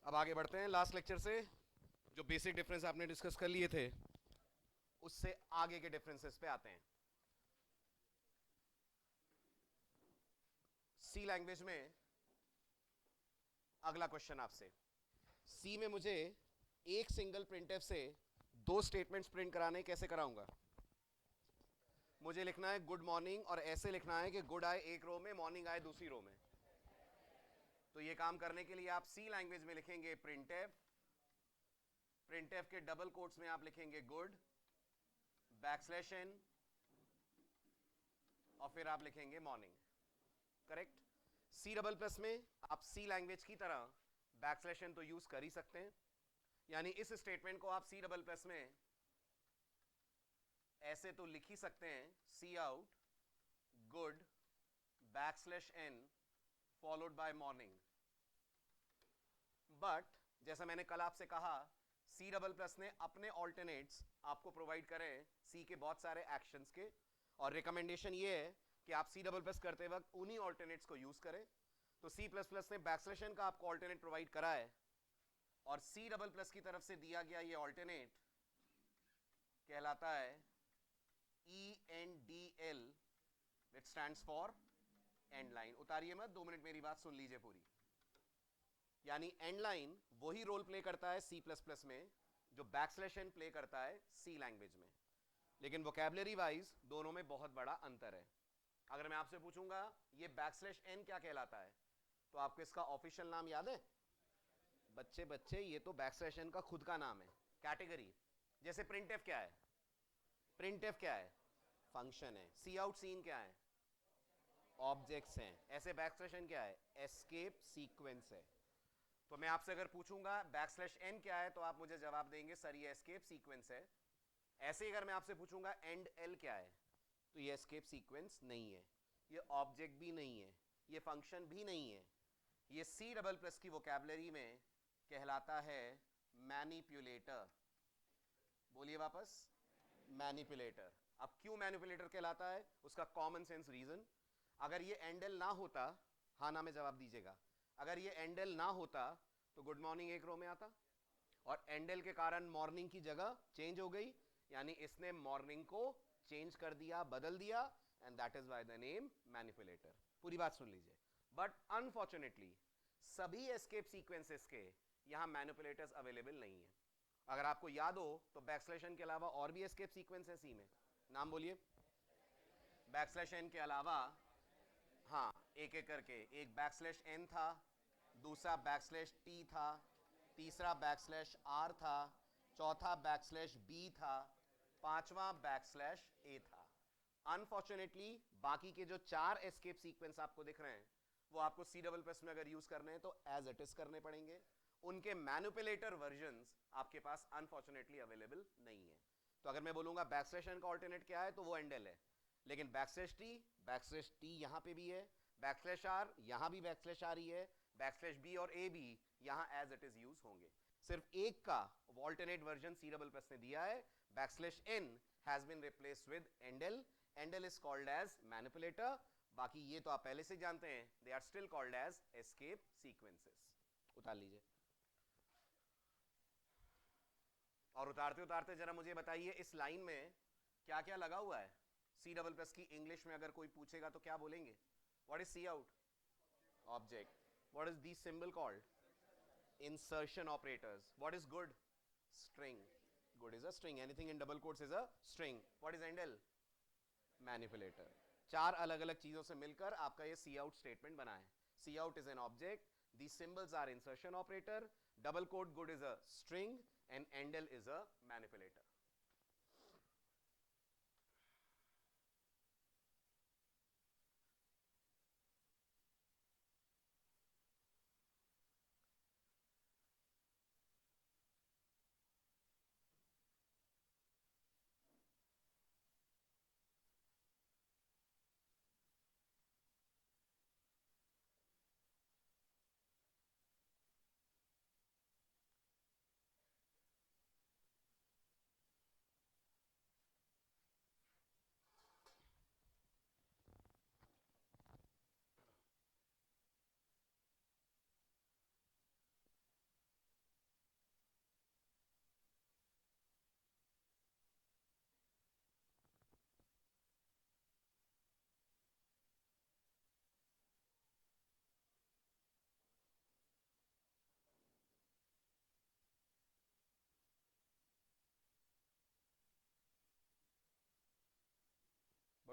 अब आगे बढ़ते हैं। लास्ट लेक्चर से जो बेसिक डिफरेंस आपने डिस्कस कर लिए थे उससे आगे के डिफरेंसेस पे आते हैं। सी लैंग्वेज में अगला क्वेश्चन आपसे, सी में मुझे एक सिंगल प्रिंटफ से दो स्टेटमेंट्स प्रिंट कराने, कैसे कराऊंगा? मुझे लिखना है गुड मॉर्निंग और ऐसे लिखना है कि गुड आए एक रो में, मॉर्निंग आए दूसरी रो में। तो ये काम करने के लिए आप सी लैंग्वेज में लिखेंगे प्रिंटफ, प्रिंटफ के डबल कोट्स में आप लिखेंगे गुड, बैकस्लैश एन और फिर आप लिखेंगे morning. Correct. C double plus में आप सी लैंग्वेज की तरह बैकस्लैश एन तो यूज कर ही सकते हैं, यानी इस स्टेटमेंट को आप सी डबल प्लस में ऐसे तो लिख ही सकते हैं, C out good backslash n followed by morning. But जैसा मैंने कल आपसे कहा, सी डबल प्लस ने अपने ऑल्टरनेट्स आपको प्रोवाइड करें सी के बहुत सारे एक्शंस के, और रिकमेंडेशन ये है कि आप सी डबल प्लस करते वक्त उन्हीं ऑल्टरनेट्स को यूज करें। तो सी प्लस प्लस ने बैकस्लैश एन का आपको ऑल्टरनेट प्रोवाइड करा है, और सी डबल प्लस की तरफ से दिया गया ये ऑल्टरनेट कहलाता है ENDL, which stands for end line. उतारिए मत, 2 मिनट मेरी बात सुन लीजिए पूरी। यानी एंड लाइन वही रोल प्ले करता है सी प्लस प्लस में जो बैकस्लैश एन प्ले करता है सी लैंग्वेज में, लेकिन वोकैबुलरी वाइज दोनों में बहुत बड़ा अंतर है। अगर मैं आपसे पूछूंगा ये बैकस्लैश एन क्या कहलाता है, तो आपको इसका ऑफिशियल नाम याद है? बच्चे बच्चे, ये तो बैकस्लैश एन का खुद का नाम है, कैटेगरी। जैसे प्रिंटफ क्या है? प्रिंटफ क्या है? फंक्शन है। सी आउट सीन क्या है? ऑब्जेक्ट्स हैं। ऐसे बैकस्लैश एन क्या है? एस्केप सीक्वेंस है। तो मैं आपसे अगर पूछूंगा बैकस्लैश एन क्या है, तो आप मुझे जवाब देंगे सर ये एस्केप सीक्वेंस है। ऐसे ही अगर मैं आपसे पूछूंगा एंड एल क्या है, तो ये एस्केप सीक्वेंस नहीं है, ये ऑब्जेक्ट भी नहीं है, ये फंक्शन भी नहीं है। ये सी डबल प्लस की वोकैबुलरी में कहलाता है मैनिपुलेटर। बोलिए वापस, मैनिपुलेटर। अब क्यों मैनिपुलेटर कहलाता है? उसका कॉमन सेंस रीजन, अगर ये एंडल ना होता, हाँ ना में जवाब दीजिएगा, अगर ये एंडल ना होता तो गुड मॉर्निंग एक रो में आता, और एंडल के कारण मॉर्निंग की जगह चेंज हो गई, यानी इसने मॉर्निंग को चेंज कर दिया, बदल दिया, and that is by the name manipulator. पूरी बात सुन लीजिए। बट अनफॉर्चुनेटली सभी एस्केप सीक्वेंसेस के यहां मैनिपुलेटर्स अवेलेबल नहीं है। अगर आपको याद हो तो बैकस्लैश एन के अलावा और भी एस्केप सीक्वेंस है सी में, नाम बोलिए। बैकस्लैश एन के अलावा, हाँ, एक एक करके, एक बैकस्लैश एन था, दूसरा बैकस्लैश टी था, तीसरा बैकस्लैश आर था, चौथा बैकस्लैश बी था, पांचवा बैकस्लैश ए था। अनफॉर्चुनेटली बाकी के जो 4 एस्केप सीक्वेंस आपको दिख रहे हैं वो आपको सी डबल प्लस में अगर यूज करने हैं तो एज इट इज करने पड़ेंगे। उनके मैनिपुलेटर वर्जन्स आपके पास अनफॉर्चुनेटली अवेलेबल नहीं है। तो अगर मैं बोलूंगा बैकस्लैश एन का ऑल्टरनेट क्या है, तो वो एंडल है, लेकिन बैकस्लैश टी यहां पे भी है, बैकस्लैश आर यहां भी बैकस्लैश आर ही है, बैकस्लैश बी और ए भी यहां एज इट इज यूज होंगे। सिर्फ एक का alternate version C double plus ने दिया है, backslash N has been replaced with endl, endl is called as manipulator. बाकी ये तो आप पहले से जानते हैं, they are still called as escape sequences. उतार लीजिए। और उतारते उतारते जरा मुझे बताइए इस लाइन में क्या क्या लगा हुआ है? सी डबल प्लस की इंग्लिश में अगर कोई पूछेगा तो क्या बोलेंगे? What is C out? Object. What is this symbol called? Insertion operators. What is good? String. Good is a string, anything in double quotes is a string. What is endl? Manipulator. 4 अलग अलग चीजों से मिलकर आपका ये सी out statement बना है। C out is an object, these symbols are insertion operator, double quote good is a string, and endl is a manipulator.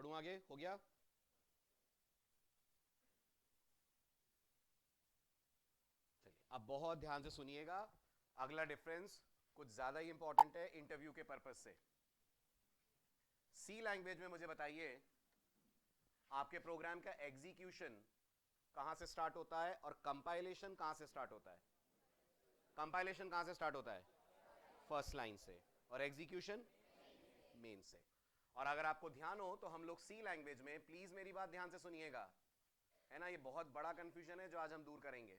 बढ़ूं आगे, हो गया? चलिए अब बहुत ध्यान से सुनिएगा, अगला डिफरेंस कुछ ज्यादा ही इंपॉर्टेंट है इंटरव्यू के पर्पस से। सी लैंग्वेज में मुझे बताइए आपके प्रोग्राम का एग्जीक्यूशन कहां से स्टार्ट होता है और कंपाइलेशन कहां से स्टार्ट होता है? कंपाइलेशन कहां से स्टार्ट होता है? फर्स्ट लाइन से। और एग्जीक्यूशन मेन से। और अगर आपको ध्यान हो तो हम लोग सी लैंग्वेज में, प्लीज मेरी बात ध्यान से सुनिएगा, है ना, ये बहुत बड़ा कंफ्यूजन है जो आज हम दूर करेंगे।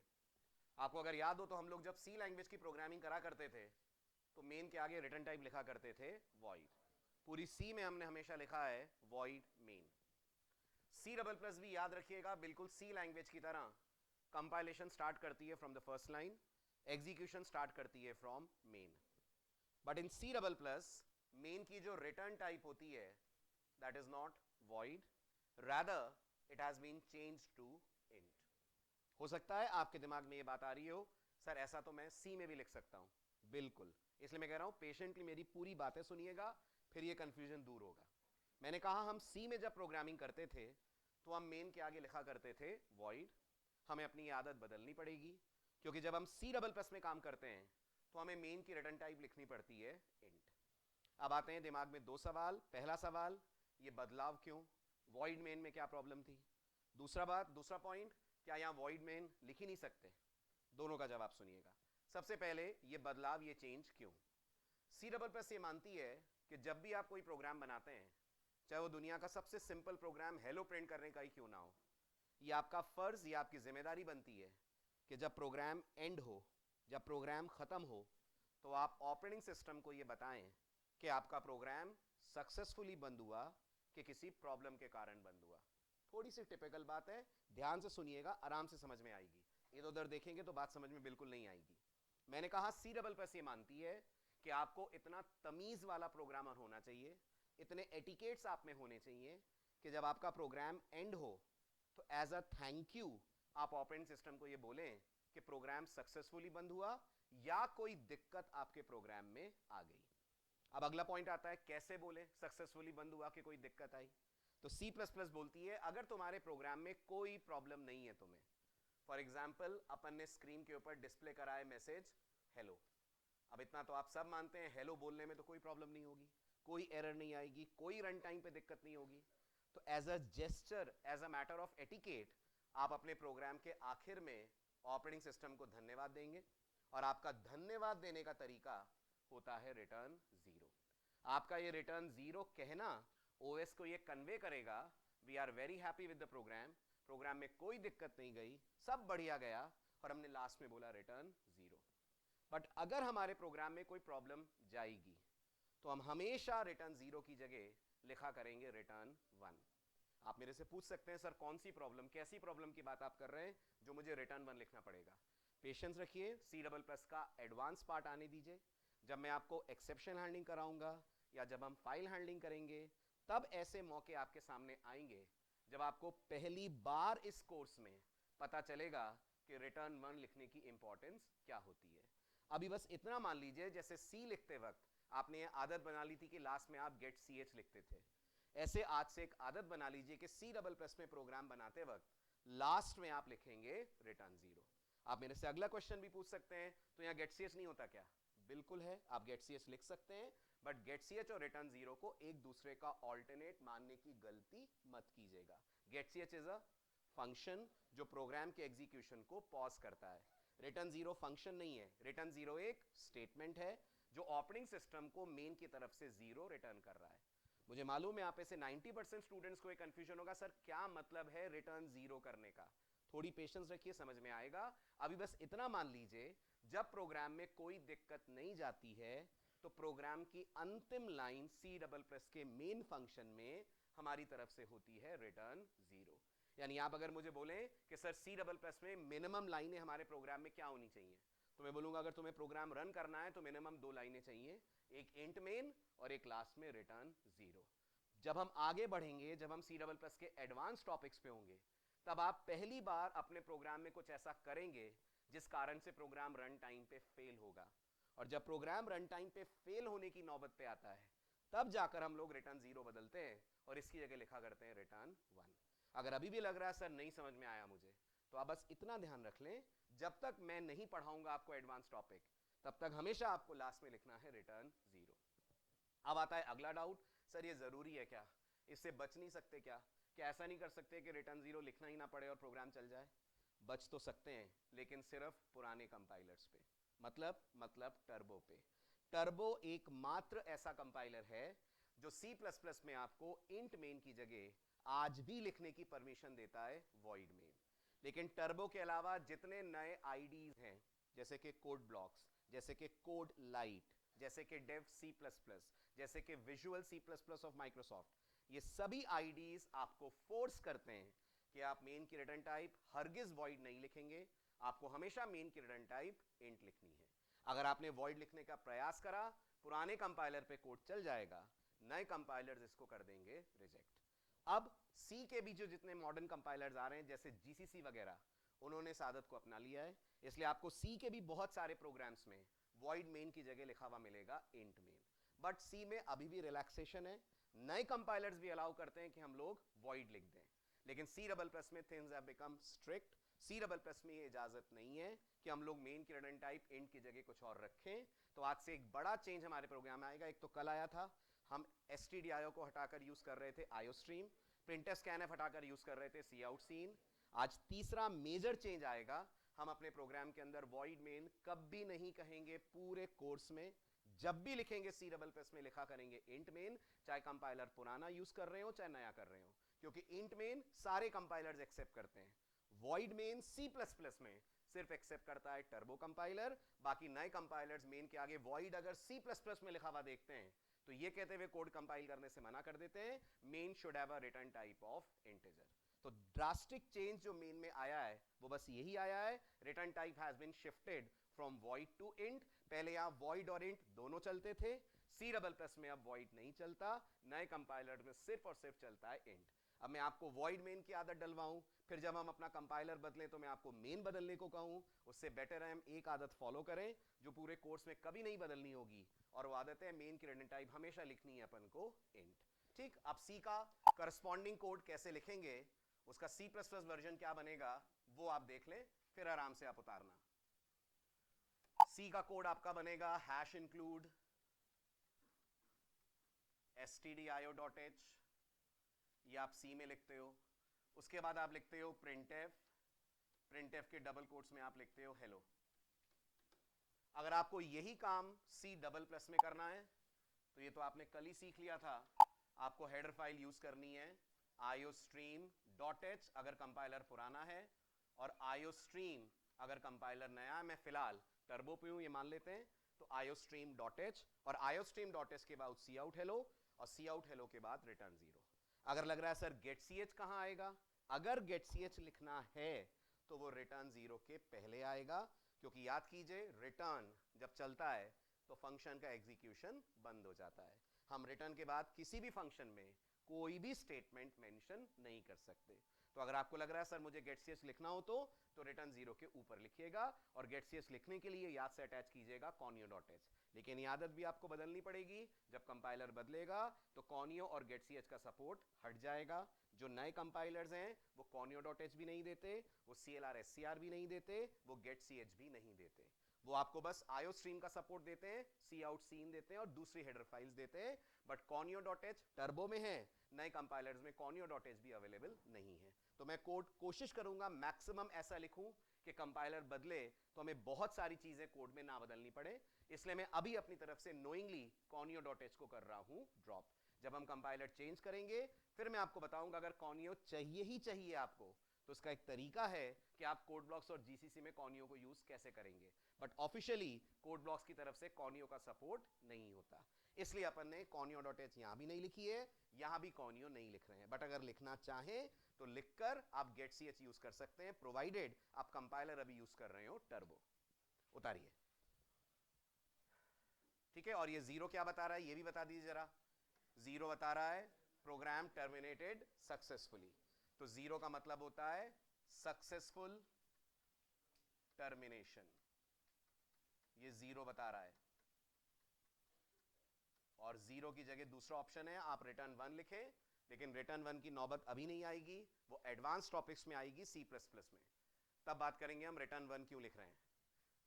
आपको अगर याद हो तो हम लोग जब सी लैंग्वेज की प्रोग्रामिंग करा करते थे तो मेन के आगे रिटर्न टाइप लिखा करते थे वॉइड। पूरी सी में हमने हमेशा लिखा है void main. C double plus भी याद रखिएगा, बिल्कुल सी लैंग्वेज की तरह कंपाइलेशन स्टार्ट करती है from the first line, execution start करती है from main. But in C double plus main की जो रिटर्न टाइप होती है that is not void, rather it has been changed to int. हो सकता है आपके दिमाग में ये बात आ रही हो, सर ऐसा तो मैं सी में भी लिख सकता हूं। बिल्कुल, इसलिए मैं कह रहा हूं पेशेंटली मेरी पूरी बातें सुनिएगा, फिर ये कंफ्यूजन दूर होगा। मैंने कहा हम सी में जब प्रोग्रामिंग करते थे तो हम मेन के आगे लिखा करते थे वॉइड। हमें अपनी आदत बदलनी पड़ेगी, क्योंकि जब हम सी डबल प्लस में काम करते हैं तो हमें मेन की रिटर्न टाइप लिखनी पड़ती है इंट। अब आते हैं दिमाग में दो सवाल। पहला सवाल, ये बदलाव क्यों? वॉइड मेन में क्या प्रॉब्लम थी? दूसरा पॉइंट, क्या यहां वॉइड मेन लिख ही नहीं सकते? दोनों का जवाब सुनिएगा। सबसे पहले ये बदलाव, ये चेंज क्यों? सी डबल प्लस ये मानती है कि जब भी आप कोई प्रोग्राम बनाते हैं, चाहे वो दुनिया का सबसे सिंपल प्रोग्राम हेलो प्रिंट करने का ही क्यों ना हो, ये आपका फर्ज, ये आपकी जिम्मेदारी बनती है कि जब प्रोग्राम एंड हो, जब प्रोग्राम खत्म हो, तो आप ऑपरेटिंग सिस्टम को ये बताएं कि आपका प्रोग्राम सक्सेसफुली बंद हुआ कि किसी प्रॉब्लम के कारण बंद हुआ। थोड़ी सी टिपिकल बात है, ध्यान से सुनिएगा, आराम से समझ में आएगी। इधर उधर देखेंगे तो बात समझ में बिल्कुल नहीं आएगी। मैंने कहा सी डबल प्लस ये मानती है कि आपको इतना तमीज वाला प्रोग्रामर होना चाहिए, इतने एटिकेट्स आप में होने चाहिए कि जब आपका प्रोग्राम एंड हो तो एज अ थैंक यू आप ऑपरेटिंग सिस्टम को ये बोलें कि प्रोग्राम सक्सेसफुली बंद हुआ या कोई दिक्कत आपके प्रोग्राम में आ गई। अब अगला पॉइंट आता है, कैसे बोले सक्सेसफुली बंद हुआ कि कोई दिक्कत आई? तो सी प्लस प्लस बोलती है अगर तुम्हारे प्रोग्राम में कोई प्रॉब्लम नहीं है तुम्हें, फॉर एग्जाम्पल अपन ने स्क्रीन के ऊपर डिस्प्ले करा है मैसेज हेलो। अब इतना तो आप सब मानते हैं हेलो बोलने में तो कोई प्रॉब्लम नहीं होगी, कोई एरर नहीं आएगी, कोई रन टाइम पे दिक्कत नहीं होगी। तो as a gesture, as a matter of etiquette, आप अपने प्रोग्राम के आखिर में ऑपरेटिंग सिस्टम को धन्यवाद देंगे, और आपका धन्यवाद देने का तरीका होता है रिटर्न जीरो। आपका ये रिटर्न जीरो कहना ओएस को ये कन्वे करेगा we are very happy with the program, program में कोई दिक्कत नहीं गई, सब बढ़िया गया, और हमने लास्ट में बोला रिटर्न जीरो। बट अगर हमारे प्रोग्राम में कोई प्रॉब्लम जाएगी तो हम हमेशा रिटर्न जीरो की जगह लिखा करेंगे रिटर्न वन। आप मेरे से पूछ सकते हैं सर कौन सी प्रॉब्लम, कैसी प्रॉब्लम की बात आप कर रहे हैं जो मुझे रिटर्न वन लिखना पड़ेगा? पेशेंस रखिए, सी डबल प्लस का एडवांस पार्ट आने दीजिए। जब मैं आपको एक्सेप्शन हैंडलिंग कराऊंगा या जब हम फाइल हैंडलिंग करेंगे, तब ऐसे मौके आपके सामने आएंगे जब आपको पहली बार इस कोर्स में पता चलेगा कि रिटर्न वन लिखने की इंपॉर्टेंस क्या होती है। अभी बस इतना मान लीजिए, जैसे सी लिखते वक्त आपने ये आदत बना ली थी कि लास्ट में आप गेट सी एच लिखते थे, ऐसे आज से एक आदत बना लीजिए कि सी डबल प्लस में प्रोग्राम बनाते वक्त लास्ट में आप लिखेंगे रिटर्न जीरो। आप मेरे से अगला क्वेश्चन भी पूछ सकते हैं, तो यहाँ गेट सी एच नहीं होता क्या? बिल्कुल है, आप गेट सी एच लिख सकते हैं, बट गेट सी एच और रिटर्न जीरो को एक दूसरे का ऑल्टरनेट मानने की गलती मत कीजिएगा। Get C H is a function जो प्रोग्राम के एग्जीक्यूशन को पॉज करता है, रिटर्न जीरो फंक्शन नहीं है। रिटर्न जीरो एक स्टेटमेंट है जो ऑपरेटिंग सिस्टम को मेन की तरफ से जीरो रिटर्न कर रहा है। मुझे मालूम है आप ऐसे 90% स्टूडेंट्स को एक कंफ्यूजन होगा, सर क्या मतलब है रिटर्न जीरो करने का? थोड़ी पेशेंस रखिए, समझ में आएगा। अभी बस इतना मान लीजिए, जब प्रोग्राम में कोई दिक्कत नहीं जाती है तो प्रोग्राम की अंतिम लाइन सी डबल प्लस के मेन फंक्शन में हमारी तरफ से होती है रिटर्न जीरो। यानी आप अगर मुझे बोलें कि सर सी डबल प्लस में मिनिमम लाइनें हमारे प्रोग्राम में क्या होनी चाहिए, तो मैं बोलूंगा अगर तुम्हें प्रोग्राम रन करना है तो मिनिमम दो लाइनें चाहिए, एक इंट मेन और एक लास्ट में रिटर्न जीरो। जब हम आगे बढ़ेंगे, जब हम सी डबल प्लस के एडवांस टॉपिक्स पे होंगे, तब आप पहली बार अपने प्रोग्राम में कुछ ऐसा करेंगे जिस कारण से प्रोग्राम रन टाइम पे फेल होगा। और जब प्रोग्राम रन टाइम पे फेल होने की नौबत पे आता है, तब जाकर हम लोग रिटर्न 0 बदलते हैं और इसकी जगह लिखा करते हैं रिटर्न 1। अगर अभी भी लग रहा है सर नहीं समझ में आया मुझे, तो आप बस इतना ध्यान रख लें, जब तक मैं नहीं पढ़ाऊंगा आपको एडवांस टॉपिक, तब तक हमेशा आपको लास्ट में लिखना है रिटर्न 0। अब आता है अगला डाउट, सर ये जरूरी है क्या, इससे बच नहीं सकते क्या ऐसा नहीं कर सकते कि रिटर्न 0 लिखना ही ना पड़े और प्रोग्राम चल जाए? बच तो सकते हैं, लेकिन सिर्फ पुराने कंपाइलर्स पे, मतलब टर्बो पे। टर्बो एकमात्र ऐसा कंपाइलर है जो C++ में आपको इंट मेन की जगह आज भी लिखने की परमिशन देता है वॉइड मेन। लेकिन टर्बो के अलावा जितने नए आईडीज हैं, जैसे कि कोड ब्लॉक्स, जैसे कि कोड लाइट, जैसे कि डेव C++, जैसे कि विजुअल C++ ऑफ माइक्रोसॉफ्ट, ये सभी आईडीज आपको फोर्स करते हैं कि आप मेन की रिटर्न टाइप हरगिज वॉइड नहीं लिखेंगे, आपको हमेशा मेन की रिटर्न टाइप इंट लिखनी है। अगर आपने वॉइड लिखने का प्रयास करा, पुराने कंपाइलर पे कोड चल जाएगा, नए कंपाइलर्स इसको कर देंगे रिजेक्ट। अब सी के भी जो जितने मॉडर्न कंपाइलर्स आ रहे हैं, जैसे जीसीसी वगैरह, उन्होंने इस आदत को अपना लिया है, इसलिए आपको सी के भी बहुत सारे प्रोग्राम्स में वॉइड मेन की जगह लिखा हुआ मिलेगा इंट मेन। बट सी में अभी भी रिलैक्सेशन है, नए कंपाइलर्स भी अलाउ करते हैं कि हम लोग वॉइड लिख दें, लेकिन C++ में things have become strict. C++ में ये इजाजत नहीं है कि हम लोग मेन की रिटर्न टाइप इंट की जगह कुछ और रखें। तो आज से एक बड़ा चेंज हमारे प्रोग्राम में आएगा। एक तो कल आया था, हम stdio को हटाकर यूज कर रहे थे iostream, printf scanf हटाकर यूज कर रहे थे coutsin। आज तीसरा मेजर चेंज आएगा, हम अपने प्रोग्राम के अंदर वॉइड मेन कभी नहीं कहेंगे पूरे कोर्स में। जब भी लिखेंगे C++ में लिखा करेंगे इंट मेन, चाहे कंपाइलर पुराना यूज कर रहे हो चाहे नया कर रहे हो, क्योंकि इंट मेन सारे कंपाइलर्स एक्सेप्ट करते हैं। वॉइड मेन C++ में सिर्फ एक्सेप्ट करता है टर्बो कंपाइलर, बाकी नए कंपाइलर्स मेन के आगे वॉइड अगर C++ में लिखा हुआ देखते हैं तो ये कहते हुए कोड कंपाइल करने से मना कर देते हैं, main should have a return type of integer. तो ड्रास्टिक चेंज जो मेन में आया है वो बस यही आया है, return type has been shifted from void to int. पहले यहां वॉइड और इंट दोनों चलते थे, C++ में अब वॉइड नहीं चलता, नए कंपाइलर में सिर्फ और सिर्फ चलता है इंट। अब मैं आपको वॉइड मेन की आदत डलवाऊं, फिर जब हम अपना कंपाइलर बदलें तो मैं आपको मेन बदलने को कहूं, उससे बेटर है हम एक आदत फॉलो करें जो पूरे कोर्स में कभी नहीं बदलनी होगी, और वो आदत है मेन की रिटर्न टाइप हमेशा लिखनी है अपन को इंट। ठीक, अब सी का करस्पॉन्डिंग कोड कैसे लिखेंगे, उसका C++ वर्जन क्या बनेगा वो आप देख लें, फिर आराम से आप उतारना। सी का कोड आपका बनेगा #include stdio.h, ये आप सी में लिखते हो। उसके बाद आप लिखते हो printf के डबल कोट्स में आप लिखते हो हेलो। अगर आपको यही काम C++ में करना है तो ये तो आपने कल ही सीख लिया था, आपको हेडर फाइल यूज करनी है iostream.h अगर कंपाइलर पुराना है, और iostream अगर कंपाइलर नया है। मैं फिलहाल टर्बो पे हूं ये मान लेते हैं, तो iostream.h, और iostream.h के बाद cout hello, और cout hello के बाद return 0। अगर लग रहा है सर getch कहां आएगा, अगर getch लिखना है तो वो return 0 के पहले आएगा, क्योंकि याद कीजिए रिटर्न जब चलता है तो फंक्शन का एग्जीक्यूशन बंद हो जाता है। हम रिटर्न के बाद किसी भी फंक्शन में कोई भी स्टेटमेंट मेंशन नहीं कर सकते। तो अगर आपको लग रहा है सर मुझे getch लिखना हो तो रिटर्न 0 के ऊपर लिखिएगा, और getch लिखने के लिए याद से अटैच कीजिएगा conio.h। लेकिन ये आदत भी आपको बदलनी पड़ेगी, जब कंपाइलर बदलेगा तो conio और getch का सपोर्ट हट जाएगा। जो नए कंपाइलर्स हैं वो conio.h भी नहीं देते, वो clr scr भी नहीं देते, वो getch भी नहीं देते, वो आपको बस iostream का सपोर्ट देते हैं, coutsin देते हैं और दूसरी हेडर फाइल्स देते हैं। बट conio.h टर्बो में है, नए कंपाइलर्स में conio.h भी अवेलेबल नहीं है। तो मैं कोड कोशिश करूंगा मैक्सिमम ऐसा लिखूं कि कंपाइलर बदले तो हमें बहुत सारी चीजें कोड में ना बदलनी पड़े, इसलिए मैं अभी अपनी तरफ से नोइंगली conio.h को कर रहा हूं ड्रॉप। जब हम कंपाइलर चेंज करेंगे फिर मैं आपको बताऊंगा, अगर conio चाहिए ही चाहिए आपको तो उसका एक तरीका है कि आप कोड ब्लॉक्स और जीसीसी में conio को यूज कैसे करेंगे, बट ऑफिशियली कोड ब्लॉक्स की तरफ से conio का सपोर्ट नहीं होता, इसलिए अपन ने conio.h यहां भी नहीं लिखी है, यहां भी conio नहीं लिख रहे हैं। बट अगर लिखना चाहें तो लिखकर आप getch यूज कर सकते हैं, प्रोवाइडेड आप कंपाइलर अभी यूज कर रहे हो टर्बो। उतारिए, ठीक है। और ये 0 क्या बता रहा है ये भी बता दीजिए जरा। 0 बता रहा है प्रोग्राम टर्मिनेटेड सक्सेसफुली, तो 0 का मतलब होता है सक्सेसफुल टर्मिनेशन, ये 0 बता रहा है। और 0 की जगह दूसरा ऑप्शन है आप रिटर्न 1 लिखें, लेकिन रिटर्न 1 की नौबत अभी नहीं आएगी, वो एडवांस टॉपिक्स में आएगी C++ में, तब बात करेंगे हम रिटर्न 1 क्यों लिख रहे हैं।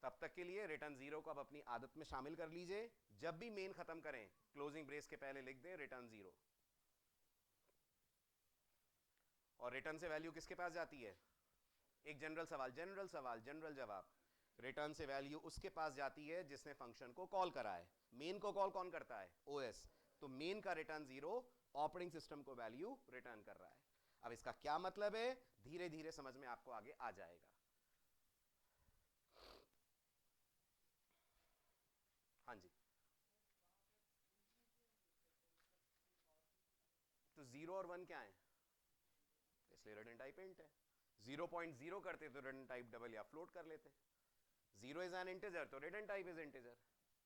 तब तक के लिए रिटर्न 0 को आप अपनी आदत में शामिल कर लीजिए, जब भी मेन खत्म करें क्लोजिंग ब्रेस के पहले लिख दें रिटर्न 0। और रिटर्न से वैल्यू किसके पास जाती है, एक जनरल जवाब, रिटर्न से वैल्यू उसके पास जाती है जिसने फंक्शन को कॉल करा है। मेन को कॉल कौन करता है, OS, तो मेन का रिटर्न 0 ऑपरेटिंग सिस्टम को वैल्यू रिटर्न कर रहा है। अब इसका क्या मतलब है, धीरे धीरे समझ में आपको आगे आ जाएगा। हाँ जी, तो 0 और 1 क्या है, इसलिए रिटर्न टाइप इंट है। 0.0 करते तो रिटर्न टाइप डबल या फ्लोट कर लेते। 0 इज एन इंटीजर तो रिटर्न टाइप इज इंटीजर।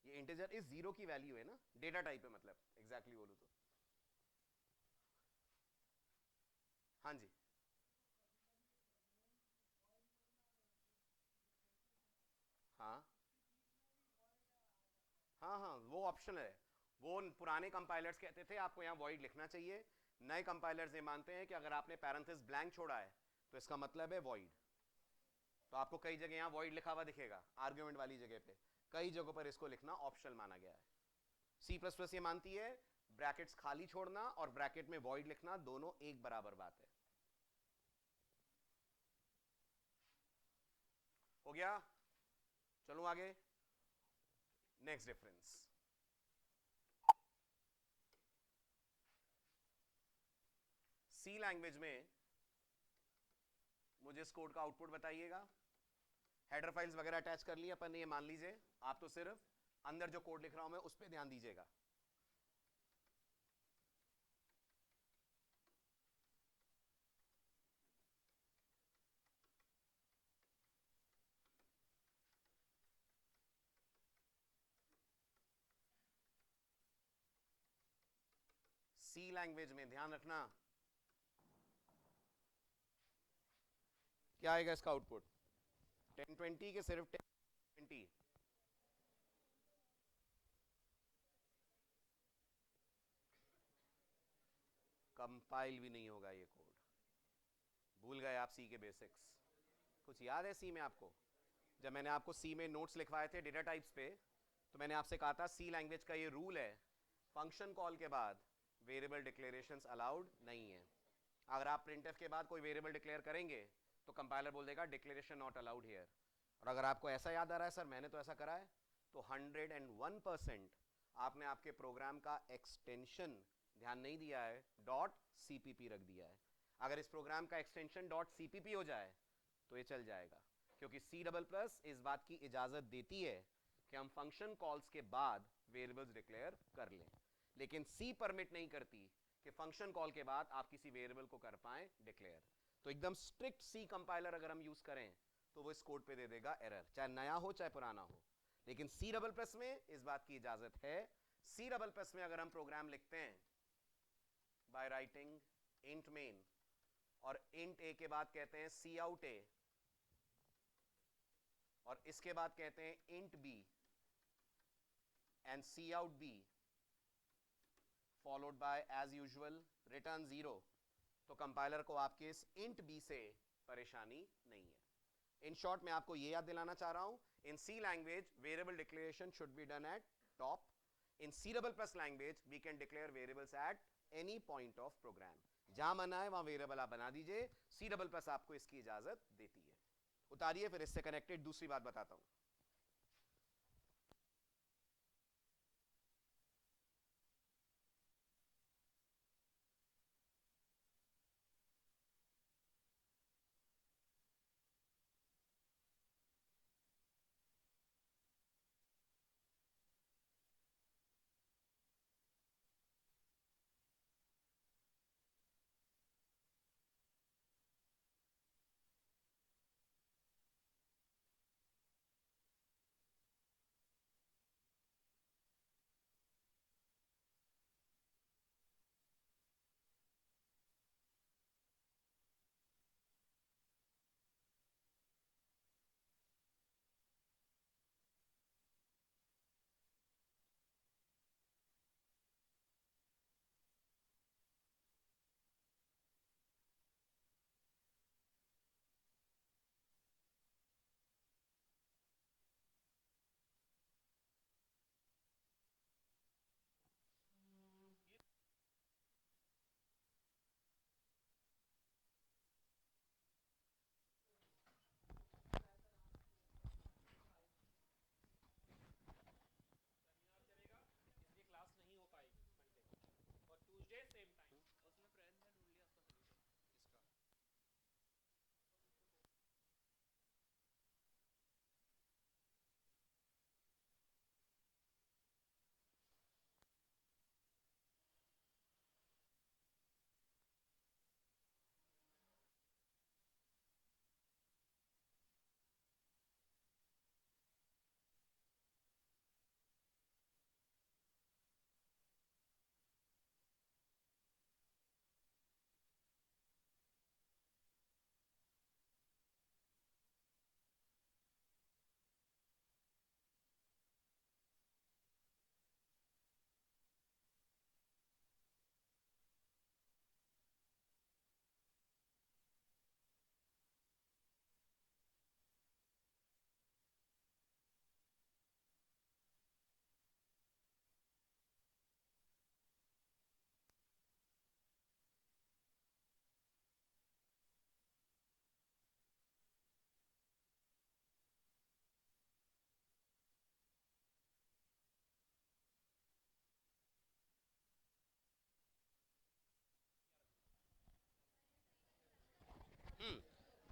ये इंटीजर इस 0 की वैल्यू है ना, डेटा टाइप है, मतलब एग्जैक्टली बोलूं तो। हाँ जी, हाँ हाँ हाँ, वो ऑप्शन है। वो पुराने कंपाइलर्स कहते थे आपको यहाँ वॉइड लिखना चाहिए, नए कंपाइलर्स ये मानते हैं कि अगर आपने पैरेंथेसिस ब्लैंक छोड़ा है तो इसका मतलब है वॉइड। तो आपको कई जगह यहाँ वॉइड लिखा हुआ दिखेगा आर्ग्यूमेंट वाली जगह पे, कई जगहों पर इसको लिखना ऑप्शनल माना गया है। C++ ये मानती है ब्रैकेट्स खाली छोड़ना और ब्रैकेट में वॉइड लिखना दोनों एक बराबर बात है। हो गया, चलूं आगे। नेक्स्ट डिफरेंस, सी लैंग्वेज में मुझे इस कोड का आउटपुट बताइएगा। हेडर फाइल्स वगैरह अटैच कर ली अपन, ये मान लीजिए, आप तो सिर्फ अंदर जो कोड लिख रहा हूं मैं उस पर ध्यान दीजिएगा। सी लैंग्वेज में ध्यान रखना क्या आएगा इसका आउटपुट, 1020 के सिर्फ 1020। कंपाइल भी नहीं होगा ये कोड, भूल गए आप सी के बेसिक्स। कुछ याद है सी में आपको, जब मैंने आपको सी में नोट्स लिखवाए थे डेटा टाइप्स पे, तो मैंने आपसे कहा था सी लैंग्वेज का ये रूल है, फंक्शन कॉल के बाद वेरिएबल डिक्लेरेशंस अलाउड नहीं है। अगर आप प्रिंटफ के बाद कोई वेरिएबल डिक्लेयर करेंगे तो कंपाइलर बोल देगा डिक्लेरेशन नॉट अलाउड हियर। और अगर आपको ऐसा याद आ रहा है सर मैंने तो ऐसा करा है, तो 101% आपने आपके प्रोग्राम का एक्सटेंशन ध्यान नहीं दिया है, .cpp रख दिया है। अगर इस प्रोग्राम का एक्सटेंशन .cpp हो जाए तो ये चल जाएगा, क्योंकि C++ इस बात की इजाजत देती है कि हम फंक्शन कॉल्स के बाद वेरिएबल्स डिक्लेयर कर लें, लेकिन C परमिट नहीं करती कि फंक्शन कॉल के बाद आप किसी वेरिएबल को कर पाएं डिक्लेयर। तो एकदम स्ट्रिक्ट C कंपाइलर अगर हम यूज करें तो वो इस कोड पे दे देगा एरर, चाहे नया हो चाहे पुराना हो। लेकिन C++ में इस बात की इजाजत है। C++ में अगर हम प्रोग्राम लिखते हैं बाय राइटिंग इंट मेन और इंट ए के बाद कहते हैं सी आउट ए, और इसके बाद कहते हैं int B and C out B followed by as usual return 0, तो कंपाइलर को आपके इस इंट बी से परेशानी नहीं है। इन शॉर्ट मैं आपको ये याद दिलाना चाह रहा हूं, in C language variable declaration should be done at top, in C++ language we can declare variables at any point of program, जहां मना है वहां वेरिएबल आप बना दीजिए, C++ आपको इसकी इजाजत देती है। उतारिए, फिर इससे कनेक्टेड दूसरी बात बताता हूं।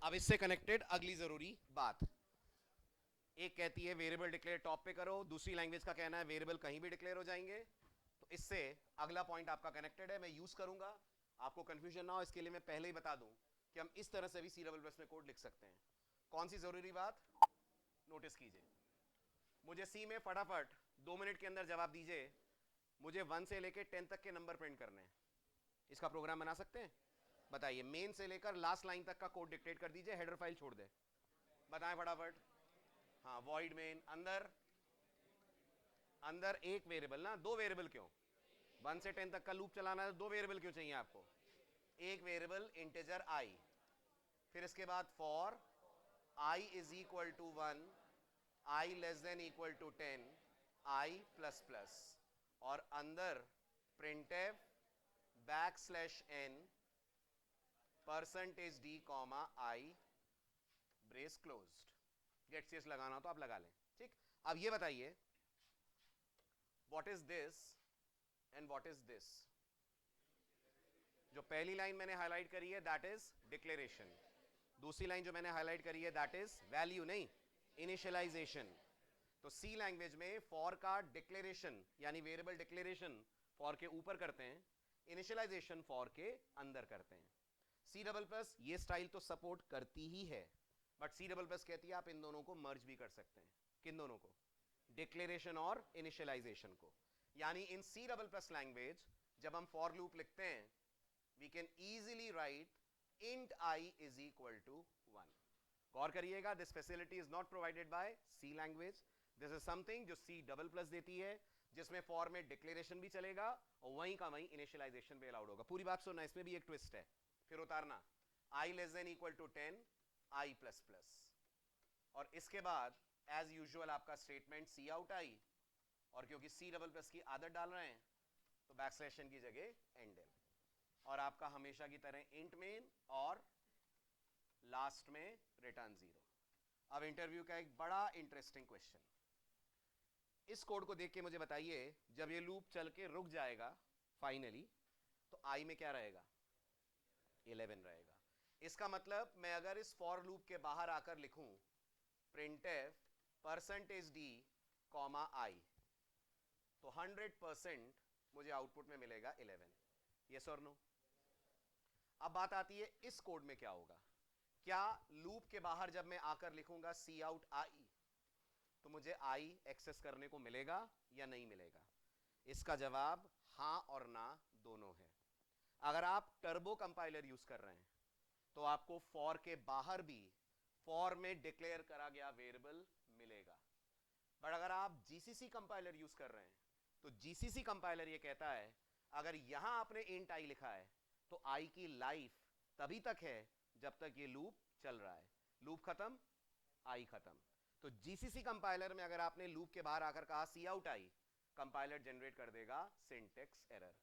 अब इससे कनेक्टेड अगली जरूरी बात, एक कहती है वेरिएबल डिक्लेयर टॉप पे करो, दूसरी लैंग्वेज का कहना है वेरिएबल कहीं भी डिक्लेयर हो जाएंगे। तो इससे अगला पॉइंट आपका कनेक्टेड है, मैं यूज करूंगा, आपको कंफ्यूजन ना हो इसके लिए मैं पहले ही बता दूं कि हम इस तरह से भी C++ में कोड लिख सकते हैं। कौन सी जरूरी बात नोटिस कीजिए, मुझे सी में फटाफट 2 मिनट के अंदर जवाब दीजिए, मुझे 1 से लेकर 10 तक के नंबर प्रिंट करने हैं, इसका प्रोग्राम बना सकते हैं? बताइए, मेन से लेकर लास्ट लाइन तक का कोड डिक्टेट कर दीजिए, हेडर फाइल छोड़ दे, बताएं फटाफट। हाँ, वॉइड मेन, अंदर अंदर एक वेरिएबल ना, दो वेरिएबल क्यों? 1 से 10 तक का लूप चलाना है, दो वेरिएबल क्यों चाहिए आपको? एक वेरिएबल इंटीजर आई, फिर इसके बाद for I is equal to 1, I less than equal to 10, I plus plus, और अंदर printf backslash n percentage d comma I brace closed. गेट सीएस लगाना तो आप लगा लें, ठीक। अब ये बताइए what is this and what is this? जो पहली लाइन मैंने हाईलाइट करी है दैट इज डिक्लेरेशन, दूसरी लाइन जो मैंने हाईलाइट करी है दैट इज वैल्यू, नहीं इनिशियलाइजेशन। तो सी लैंग्वेज में फॉर का डिक्लेरेशन यानी वेरिएबल डिक्लेरेशन फॉर के ऊपर करते हैं, इनिशियलाइजेशन फॉर के अंदर करते हैं। C++ ये स्टाइल तो सपोर्ट करती ही है, बट C++ कहती है आप इन दोनों को मर्ज भी कर सकते हैं। किन दोनों को? डिक्लेरेशन और इनिशियलाइजेशन को। यानी इन C++ लैंग्वेज जब हम फॉर लूप लिखते हैं we can easily write int I is equal to 1। गौर करिएगा, this facility is not provided by C language, this is something जो C++ देती है, जिसमें फॉर में डिक्लेरेशन भी चलेगा और वहीं का वहीं इनिशियलाइजेशन भी अलाउड होगा। पूरी बात सुनना, इसमें भी एक ट्विस्ट है, फिर उतारना। I less than equal to 10, I plus plus, और इसके बाद एज यूजुअल आपका स्टेटमेंट सी आउट आई, और क्योंकि C++ की आदत डाल रहे हैं तो बैकस्लैश n की जगह एंडल, और आपका हमेशा की तरह इंट मेन और लास्ट में रिटर्न 0। अब इंटरव्यू का एक बड़ा इंटरेस्टिंग क्वेश्चन, इस कोड को देख के मुझे बताइए जब ये लूप चल के रुक जाएगा फाइनली तो आई में क्या रहेगा? 11 रहेगा। इसका मतलब मैं अगर इस फॉर लूप के बाहर आकर लिखूं प्रिंटफ परसेंटेज d कॉमा आई, तो 100% मुझे आउटपुट में मिलेगा 11। यस और नो? अब बात आती है इस कोड में क्या होगा, क्या लूप के बाहर जब मैं आकर लिखूंगा सी आउट आई तो मुझे आई एक्सेस करने को मिलेगा या नहीं मिलेगा? इसका जवाब हां और ना दोनों है। अगर आप टर्बो कंपाइलर यूज कर रहे हैं तो आपको फॉर के बाहर भी फॉर में डिक्लेयर करा गया वेरिएबल मिलेगा, बट अगर आप जीसीसी कंपाइलर यूज कर रहे हैं तो जीसीसी कंपाइलर ये कहता है अगर यहां आपने इंट आई लिखा है तो आई की लाइफ तभी तक है जब तक ये लूप चल रहा है, लूप खत्म आई खत्म। तो जीसीसी कंपाइलर में अगर आपने लूप के बाहर आकर कहा सी आउट आई, कंपाइलर जनरेट कर देगा सिंटेक्स एरर।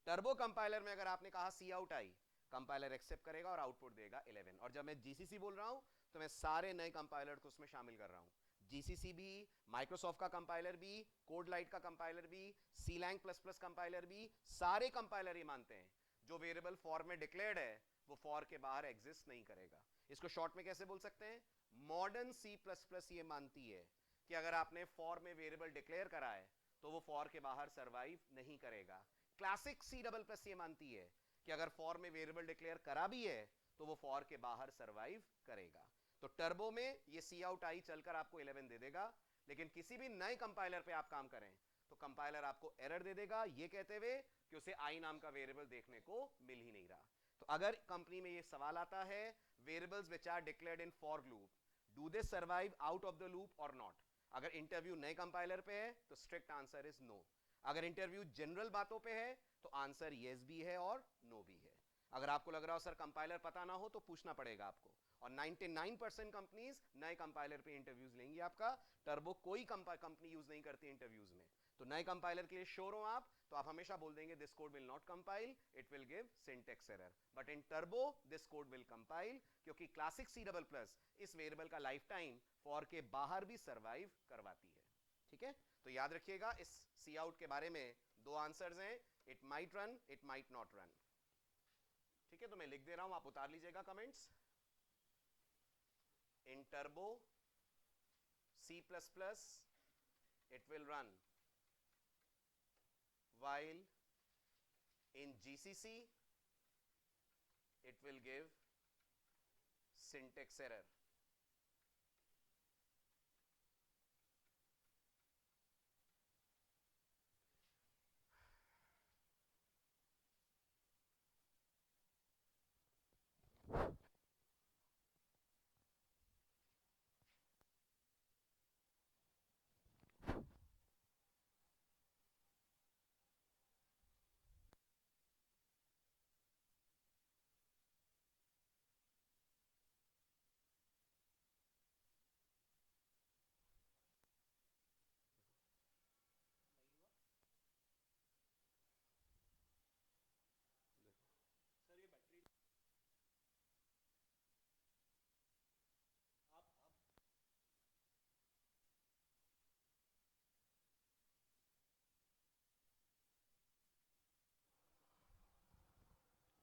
टर्बो कंपाइलर में अगर आपने कहा सी आउट आई, कंपाइलर एक्सेप्ट करेगा और आउटपुट देगा 11। और जब मैं जीसीसी बोल रहा हूं तो मैं सारे नए कंपाइलर को उसमें शामिल कर रहा हूं, जीसीसी भी, माइक्रोसॉफ्ट का कंपाइलर भी, कोड लाइट का कंपाइलर भी, सीलैंग प्लस प्लस कंपाइलर भी, सारे कंपाइलर ये मानते हैं जो वेरिएबल फॉर में डिक्लेयर्ड है वो फॉर के बाहर एग्जिस्ट नहीं करेगा। इसको शॉर्ट में कैसे बोल सकते हैं? मॉडर्न C++ ये मानती है कि अगर आपने फॉर में वेरिएबल डिक्लेयर करा है तो वो फॉर के बाहर सरवाइव नहीं करेगा। क्लासिक C++ ये मानती है कि अगर फॉर में वेरिएबल डिक्लेयर करा भी है तो वो फॉर के बाहर सरवाइव करेगा। तो टर्बो में ये सी आउट आई चलकर आपको 11 दे देगा, लेकिन किसी भी नए कंपाइलर पे आप काम करें तो कंपाइलर आपको एरर दे देगा ये कहते हुए कि उसे आई नाम का वेरिएबल देखने को मिल ही नहीं रहा। तो अगर कंपनी में ये सवाल आता है variables which are declared in for loop, do they survive out of the loop और नॉट? अगर इंटरव्यू नए कंपाइलर पे है तो स्ट्रिक्ट आंसर इज नो। अगर इंटरव्यू जनरल बातों पे है तो आंसर यस भी है और नो भी है। अगर आपको लग रहा हो सर कंपाइलर पता ना हो तो पूछना पड़ेगा आपको, और 99% कंपनीज नए कंपाइलर पे इंटरव्यूज लेंगी आपका। टर्बो कोई कंपनी यूज नहीं करती इंटरव्यूज में। तो नए कंपाइलर के लिए श्योर हो आप तो आप हमेशा बोल देंगे this code will not compile, it will give syntax error. But in Turbo this code will compile, क्योंकि क्लासिक C++ इस वेरिएबल का लाइफ टाइम फॉर के बाहर भी सर्वाइव करवाती है। ठीक है, तो याद रखिएगा इस सी आउट के बारे में दो आंसर्स हैं, it might run, it might not run. ठीक है, तो मैं लिख दे रहा हूं, आप उतार लीजिएगा comments. In turbo C++, it will run, while in GCC it will give syntax error.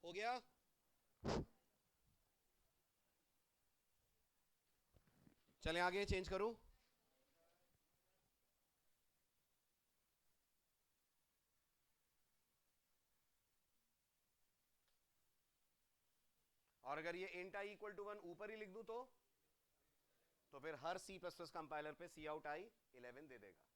हो गया? चलें आगे, चेंज करूं? और अगर ये int i इक्वल टू 1 ऊपर ही लिख दूं तो फिर हर C++ कंपाइलर पे cout i 11 दे देगा.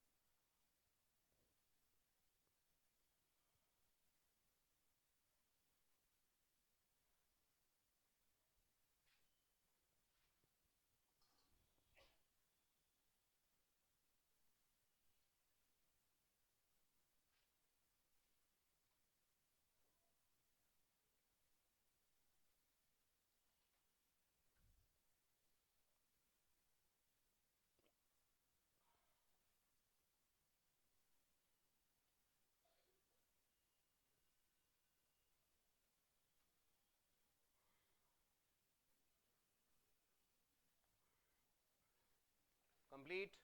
कंप्लीट.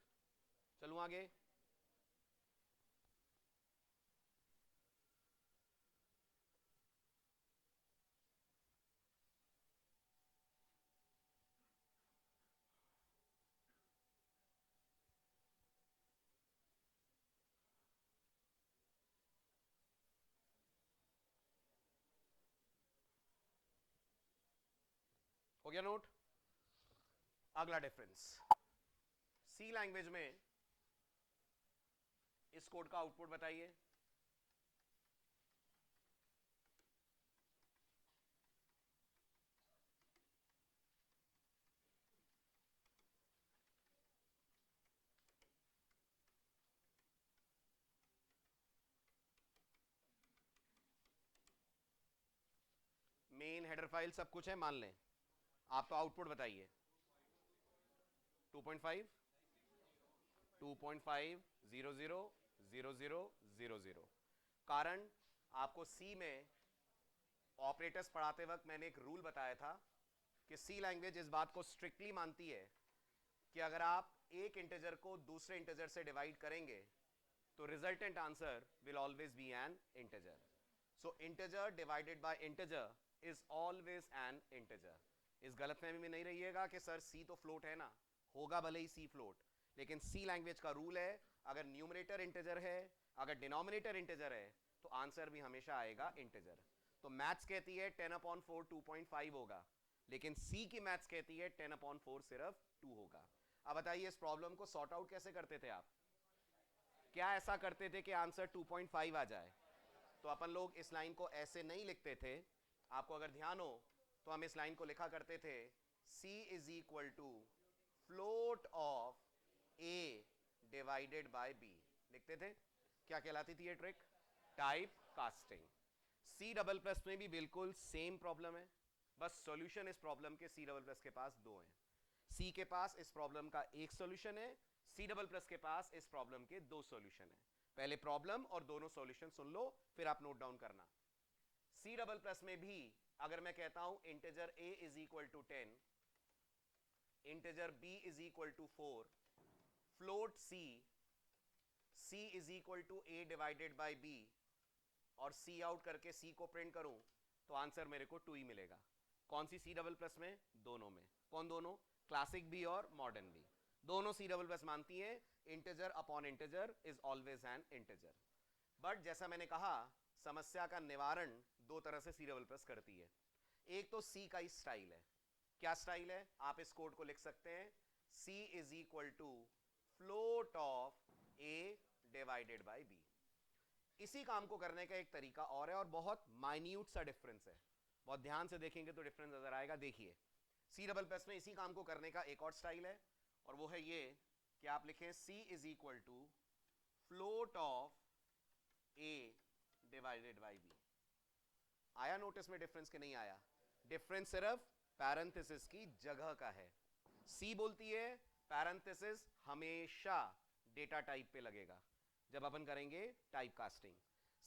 चलूं आगे? हो गया नोट? अगला डिफरेंस, सी लैंग्वेज में इस कोड का आउटपुट बताइए. मेन हेडर फाइल सब कुछ है, मान लें. आप तो आउटपुट बताइए. 2.5 2.5 0 0 0 0 0 0. कारण आपको सी में ऑपरेटर्स पढ़ाते वक्त मैंने एक रूल बताया था कि सी लैंग्वेज इस बात को स्ट्रिक्टली मानती है कि अगर आप एक इंटीजर को दूसरे इंटीजर से डिवाइड करेंगे तो resultant answer will always be N integer. So integer divided by integer is always an integer. इस गलतफहमी में नहीं रहिएगा कि सर सी तो फ्लोट है ना, होगा भले ही सी फ्लोट, लेकिन सी लैंग्वेज का रूल है अगर न्यूमरेटर इंटीजर है, अगर डिनोमिनेटर इंटीजर है, तो आंसर भी हमेशा आएगा इंटीजर. तो मैथ्स कहती है 10/4 2.5 होगा, लेकिन सी की मैथ्स कहती है 10/4 सिर्फ 2 होगा. अब बताइए इस प्रॉब्लम को सॉर्ट आउट कैसे करते थे आप? क्या ऐसा करते थे कि आंसर 2.5 आ जाए? तो अपन लोग इस लाइन को ऐसे नहीं लिखते थे. आपको अगर ध्यान हो तो हम इस लाइन को लिखा करते थे C is equal to float of A divided by B. लिखते थे. क्या कहलाती थी ये trick? Type casting. C double plus में भी बिल्कुल सेम प्रॉब्लम है, बस सॉल्यूशन इस प्रॉब्लम के C डबल प्लस के पास दो हैं. C के पास इस प्रॉब्लम का एक सॉल्यूशन है, C डबल प्लस के पास इस प्रॉब्लम के दो सॉल्यूशन है. पहले प्रॉब्लम और दोनों सॉल्यूशन सुन लो, फिर आप नोट डाउन करना. C डबल प्लस में भी अगर मैं कहता हूं integer A is equal to 10, integer B is equal to 4, float C is equal to A divided by B, और C आउट करके C को प्रिंट करूं तो आंसर मेरे को 2 ही मिलेगा. कौन सी C डबल प्लस में? दोनों में. कौन दोनों? क्लासिक भी और मॉडर्न भी, दोनों सी डबल प्लस मानती है integer upon integer is always an integer. But जैसा मैंने कहा, समस्या का निवारण दो तरह से सी डबल प्लस करती है। एक तो सी का ही स्टाइल है। क्या स्टाइल है? आप इस कोड को लिख सकते हैं, C is equal to float of a divided by b. इसी काम को करने का एक तरीका और है, और बहुत माइन्यूट सा डिफरेंस है, बहुत ध्यान से देखेंगे तो डिफरेंस नजर आएगा। देखिए, सी डबल प्लस में इसी काम को करने का एक और स्टाइल है, और वो है ये कि आप लिखें C is equal to float of a divided by b. आया नोटिस में डिफरेंस के नहीं आया? डिफरेंस सिर्फ पैरेंथेसिस की जगह का है। सी बोलती है पैरेंथेसिस हमेशा डेटा टाइप पे लगेगा जब अपन करेंगे type casting.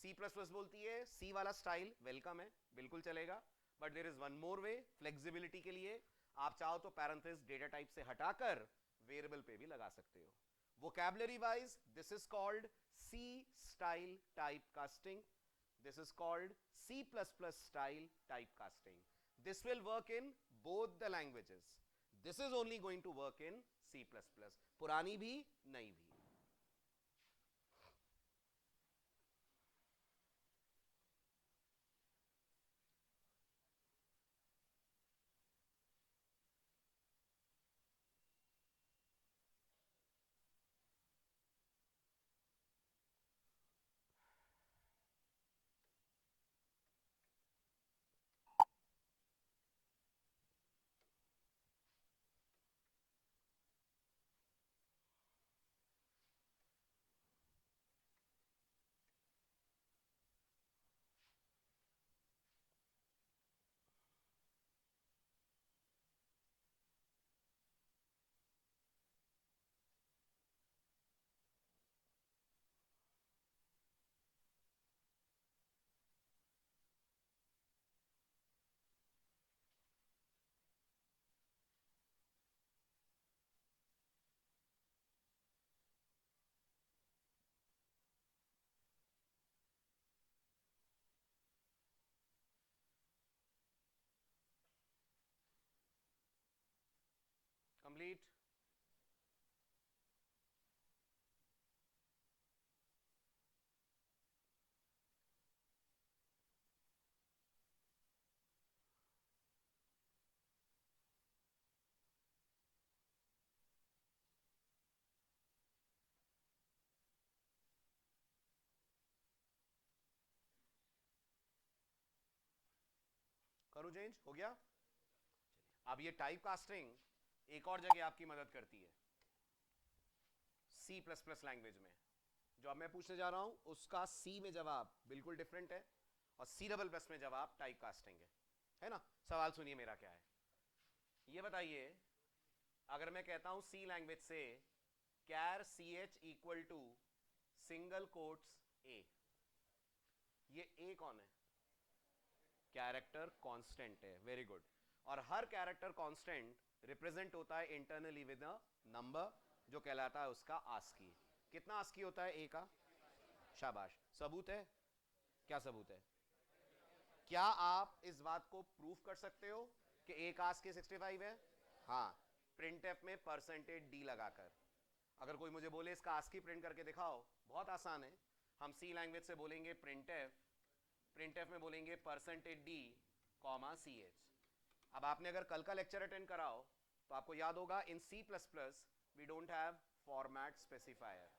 C plus plus बोलती है सी वाला स्टाइल वेलकम है, बिल्कुल चलेगा, but there is one more way, flexibility के लिए आप चाहो तो पैरेंथेसिस डेटा टाइप से हटाकर वेरिएबल पे भी लगा सकते हो। Vocabulary wise this is called C style type casting, this is called C++ style typecasting. This will work in both the languages. This is only going to work in C++, पुरानी भी नई भी। Complete. करूं change? हो गया। अब ये type casting एक और जगह आपकी मदद करती है, C++ लैंग्वेज में। जो अब मैं पूछने जा रहा हूं उसका सी में जवाब बिल्कुल डिफरेंट है, और सी डबल प्लस में जवाब टाइप कास्टिंग है ना? सवाल सुनिए मेरा क्या है, ये बताइए, अगर मैं कहता हूं सी लैंग्वेज से char C H equal to single quotes a, ये ए कौन है? कैरेक्टर कांस्टेंट है, वेरी गुड। और हर कैरेक्टर कांस्टेंट रिप्रेजेंट होता है इंटरनली विद अ नंबर, जो कहलाता है उसका आस्की। कितना आस्की होता है ए का? शाबाश। सबूत है? क्या सबूत है? क्या आप इस बात को प्रूफ कर सकते हो कि ए का आस्की 65 है? हाँ, प्रिंटएफ में परसेंटेज डी लगाकर। अगर कोई मुझे बोले इसका आस्की प्रिंट करके दिखाओ, बहुत आसान है। हम सी लैंग्वेज से बोलेंगे प्रिंटएफ, प्रिंटएफ में बोलेंगे percentage D comma C H. अब आपने अगर कल का लेक्चर अटेंड कराओ तो आपको याद होगा in C plus plus we don't have format specifier.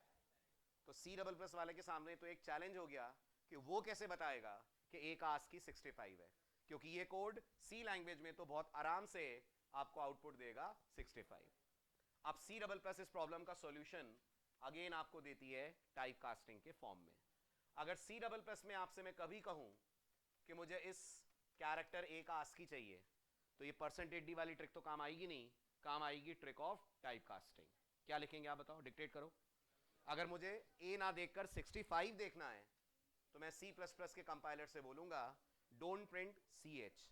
तो सी डबल प्लस वाले के सामने तो एक चैलेंज हो गया कि वो कैसे बताएगा कि ए का आस्की 65 है, क्योंकि ये कोड सी लैंग्वेज में तो बहुत आराम से आपको आउटपुट देगा 65। अब सी डबल प्लस इस प्रॉब्लम का सॉल्यूशन अगेन आपको देती है टाइप कास्टिंग के फॉर्म में। अगर सी डबल प्लस में आपसे मैं कभी कहूं कि मुझे इस कैरेक्टर ए का आस्की चाहिए, तो ये परसेंटेज डी वाली ट्रिक तो काम आएगी नहीं, काम आएगी ट्रिक ऑफ टाइप कास्टिंग। क्या लिखेंगे आप बताओ, डिक्टेट करो। अगर मुझे ए ना देखकर 65 देखना है तो मैं सी प्लस प्लस के कंपाइलर से बोलूंगा डोंट प्रिंट सी एच,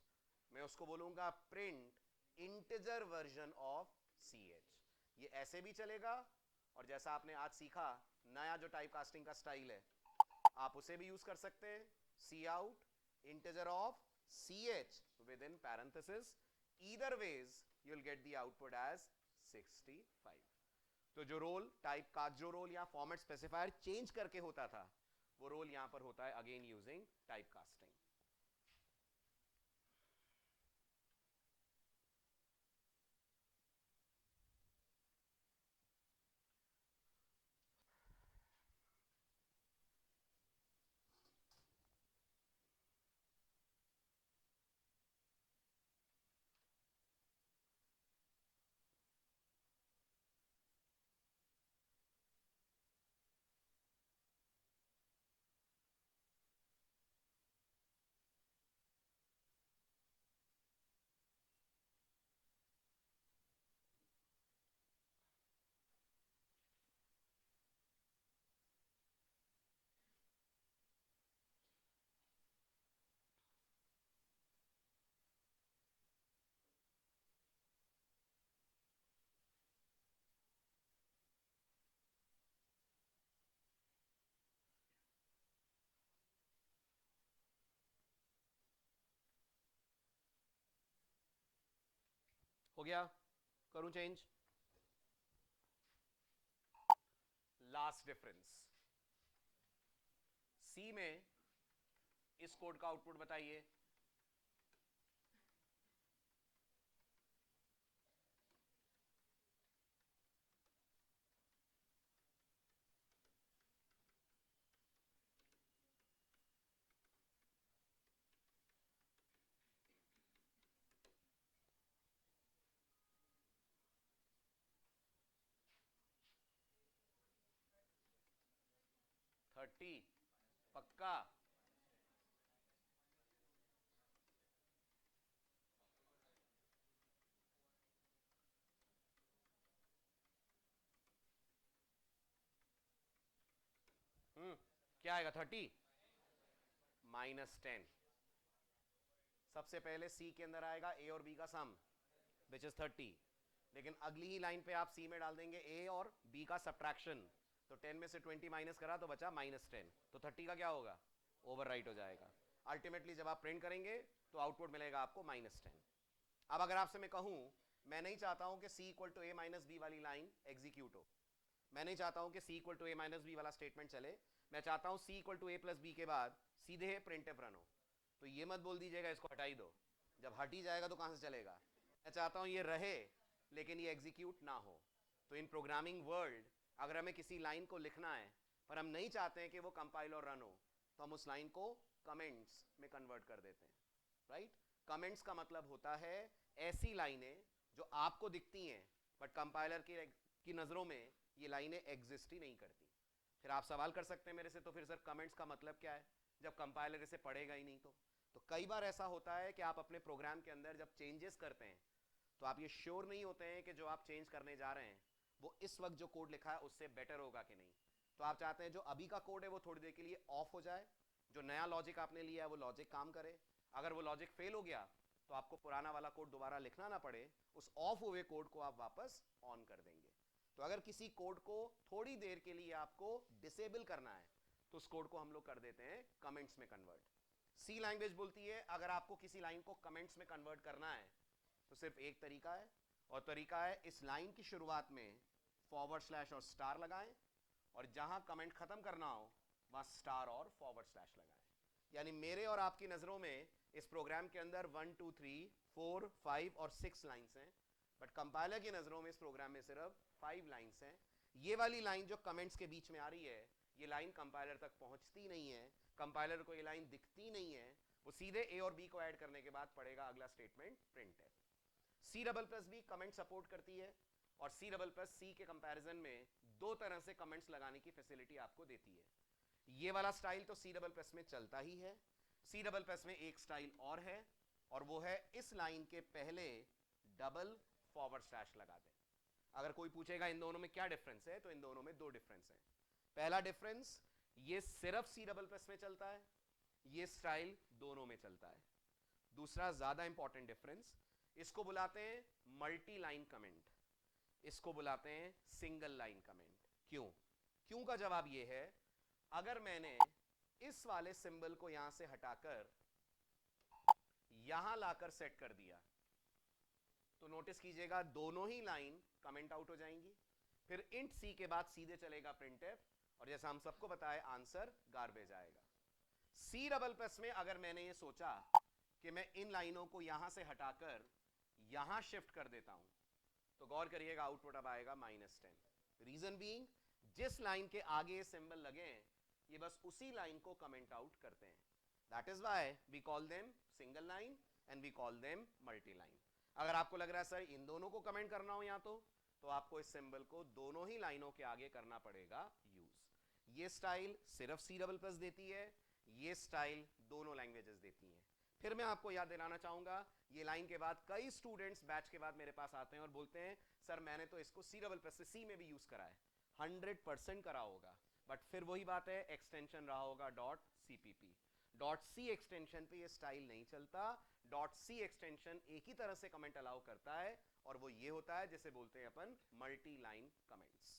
मैं उसको बोलूंगा print integer version of C H. ये ऐसे भी चलेगा, और जैसा आपने आज सीखा नया जो टाइप कास्टिंग का स्टाइल है, आप उसे भी यूज कर सकते हैं, C out integer of C H within parenthesis. Either ways you will get the output as 65। तो जो रोल टाइप का जो रोल यहाँ फॉर्मेट स्पेसिफायर चेंज करके होता था, वो रोल यहां पर होता है अगेन यूजिंग टाइप कास्टिंग। हो गया? करूं चेंज? लास्ट डिफरेंस, सी में इस कोड का आउटपुट बताइए। थर्टी पक्का? क्या आएगा 30 -10? सबसे पहले सी के अंदर आएगा ए और बी का सम विच इज 30, लेकिन अगली ही लाइन पे आप सी में डाल देंगे ए और बी का सब्ट्रैक्शन, तो 10 में से 20 माइनस करा तो बचा -10, तो 30 का क्या होगा? ओवरराइट हो जाएगा। अल्टीमेटली जब आप प्रिंट करेंगे तो आउटपुट मिलेगा आपको -10। अब अगर आपसे मैं कहूं, मैं नहीं चाहता हूं कि C equal to a minus b वाली लाइन एग्जीक्यूट हो, मैं नहीं चाहता हूं कि C equal to a minus b वाला स्टेटमेंट चले, मैं चाहता हूं C equal to a plus b के बाद सीधे प्रिंटफ रन हो, तो ये मत बोल दीजिएगा इसको हटा ही दो, जब हट ही जाएगा तो कहां से चलेगा। मैं चाहता हूं ये रहे लेकिन ये एग्जीक्यूट ना हो। तो इन प्रोग्रामिंग वर्ल्ड अगर हमें किसी लाइन को लिखना है पर हम नहीं चाहते हैं कि वो कंपाइल और रन हो, तो हम उस लाइन को कमेंट्स में कन्वर्ट कर देते हैं, राइट? कमेंट्स का मतलब होता है ऐसी लाइनें जो आपको दिखती हैं बट कंपाइलर की नजरों में ये लाइनें एग्जिस्ट ही नहीं करती। फिर आप सवाल कर सकते हैं मेरे से, तो फिर सर कमेंट्स का मतलब क्या है जब कंपाइलर इसे पढ़ेगा ही नहीं? तो कई बार ऐसा होता है कि आप अपने प्रोग्राम के अंदर जब चेंजेस करते हैं तो आप ये श्योर नहीं होते हैं कि जो आप चेंज करने जा रहे हैं वो इस वक्त जो कोड लिखा है उससे बेटर होगा कि नहीं। तो आप चाहते हैं जो अभी का कोड है वो थोड़ी देर के लिए ऑफ हो जाए, जो नया लॉजिक आपने लिया है वो लॉजिक काम करे। अगर वो लॉजिक फेल हो गया तो आपको पुराना वाला कोड दोबारा लिखना ना पड़े, उस ऑफ हुए कोड को आप वापस ऑन कर देंगे। तो अगर किसी कोड को थोड़ी देर के लिए आपको डिसेबल करना है तो उस कोड को हम लोग कर देते हैं कमेंट्स में कन्वर्ट। सी लैंग्वेज बोलती है अगर आपको किसी लाइन को कमेंट्स में कन्वर्ट करना है तो सिर्फ एक तरीका है, और तरीका है इस लाइन की शुरुआत में फॉरवर्ड स्लैश और स्टार लगाएं, और जहां कमेंट खत्म करना हो वहां स्टार और फॉरवर्ड स्लैश लगाएं। यानी मेरे और आपकी नजरों में इस प्रोग्राम के अंदर 1 2 3 4 5 और 6 लाइंस हैं, बट कंपाइलर की नजरों में इस प्रोग्राम में सिर्फ 5 लाइंस हैं। ये वाली लाइन जो कमेंट्स के बीच में आ रही है, ये लाइन कंपाइलर तक पहुंचती नहीं है, कंपाइलर को ये लाइन दिखती नहीं है, वो सीधे ए और बी को ऐड करने के बाद पढ़ेगा अगला स्टेटमेंट प्रिंट है। सी डबल प्लस भी कमेंट सपोर्ट करती है, और सी डबल प्लस सी के कंपैरिजन में दो तरह से कमेंट्स लगाने की फैसिलिटी आपको देती है। ये वाला स्टाइल तो सी डबल प्लस में चलता ही है। सी डबल प्लस में एक स्टाइल और है, और वो है इस लाइन के पहले डबल फॉरवर्ड स्लैश लगा दें। अगर कोई पूछेगा इन दोनों में क्या डिफरेंस है, तो इन दोनों में दो डिफरेंस है। पहला डिफरेंस, ये सिर्फ सी डबल प्लस में चलता है, ये स्टाइल दोनों में चलता है। दूसरा ज्यादा इंपॉर्टेंट डिफरेंस, इसको बुलाते हैं मल्टी लाइन कमेंट, इसको बुलाते हैं सिंगल लाइन कमेंट। क्यों? क्यों का जवाब ये है, अगर मैंने इस वाले सिंबल को यहां से हटाकर यहां लाकर सेट कर दिया, तो नोटिस कीजिएगा दोनों ही लाइन कमेंट आउट हो जाएंगी। फिर इंट सी के बाद सीधे चलेगा प्रिंटफ, और जैसा हम सबको बताए आंसर गार्बेज आएगा। सी डबल प्लस में अगर मैंने ये सोचा कि मैं इन लाइनों को यहां से हटाकर यहां शिफ्ट कर देता हूं, तो गौर करिएगा आउटपुट अब आएगा -10। रीजन बीइंग, जिस लाइन के आगे ये सिंबल लगे हैं ये बस उसी लाइन को कमेंट आउट करते हैं। That is why we call them single line and we call them multi line. अगर आपको लग रहा है सर इन दोनों को कमेंट करना हो या तो आपको इस सिंबल को दोनों ही लाइनों के आगे करना पड़ेगा यूज। ये स्टाइल सिर्फ सी डबल प्लस देती है, ये स्टाइल दोनों लैंग्वेजेस देती हैं। फिर मैं आपको याद दिलाना चाहूंगा, ये लाइन के बाद कई स्टूडेंट्स बैच के बाद मेरे पास आते हैं और बोलते हैं सर मैंने तो इसको सी डबल प्लस से सी में भी यूज करा है। 100% करा होगा, बट फिर वही बात है, एक्सटेंशन रहा होगा .cpp। .c एक्सटेंशन पे ये स्टाइल नहीं चलता। .c एक्सटेंशन एक ही तरह से कमेंट अलाउ करता है, और वो ये होता है जिसे बोलते हैं अपन मल्टी लाइन कमेंट्स।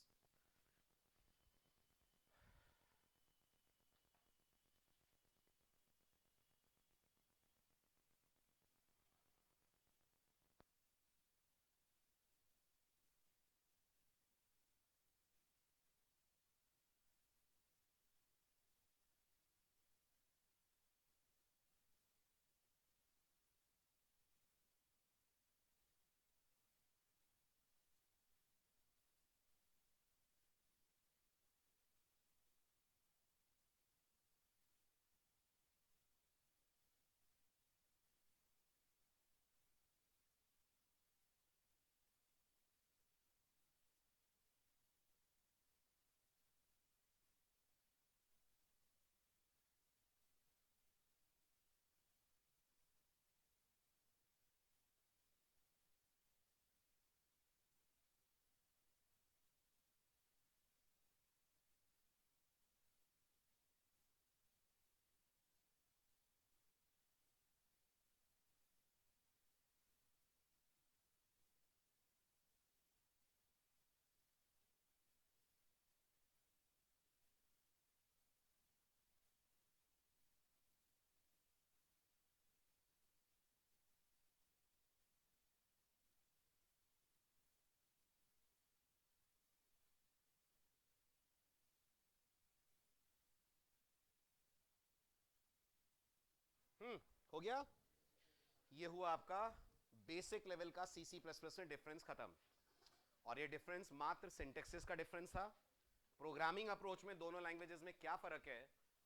हो गया। ये हुआ आपका बेसिक लेवल का सी सी प्लस प्लस में डिफरेंस खत्म। और ये डिफरेंस मात्र सिंटेक्सिस का डिफरेंस था। प्रोग्रामिंग अप्रोच में दोनों लैंग्वेजेस में क्या फर्क है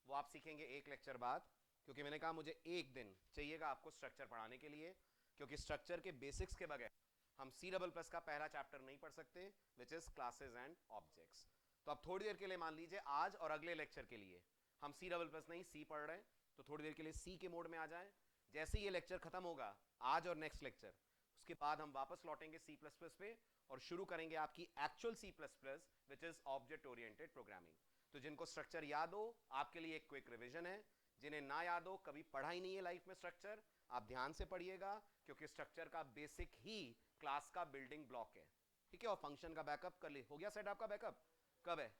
वो आप सीखेंगे एक लेक्चर बाद, क्योंकि मैंने कहा मुझे एक दिन चाहिएगा आपको स्ट्रक्चर पढ़ाने के लिए, क्योंकि स्ट्रक्चर के बेसिक्स के बगैर हम सी डबल प्लस का पहला चैप्टर नहीं पढ़ सकते, which is classes and objects. तो अब थोड़ी देर के लिए मान लीजिए आज और अगले लेक्चर के लिए हम सी डबल प्लस नहीं सी पढ़ रहे हैं, तो थोड़ी देर के लिए सी के मोड में आ जाएं। जैसे ये लेक्चर खत्म होगा आज और नेक्स्ट लेक्चर, उसके बाद हम वापस लौटेंगे सी प्लस प्लस पे और शुरू करेंगे आपकी actual C plus plus which is object oriented programming. तो जिनको स्ट्रक्चर याद हो आपके लिए एक क्विक रिवीजन है, जिन्हें ना याद हो, कभी पढ़ा ही नहीं है लाइफ में स्ट्रक्चर, आप ध्यान से पढ़िएगा, क्योंकि स्ट्रक्चर का बेसिक ही क्लास का बिल्डिंग ब्लॉक है। ठीक है, और फंक्शन का बैकअप कर ले, हो गया सेट आपका बैकअप? कब है?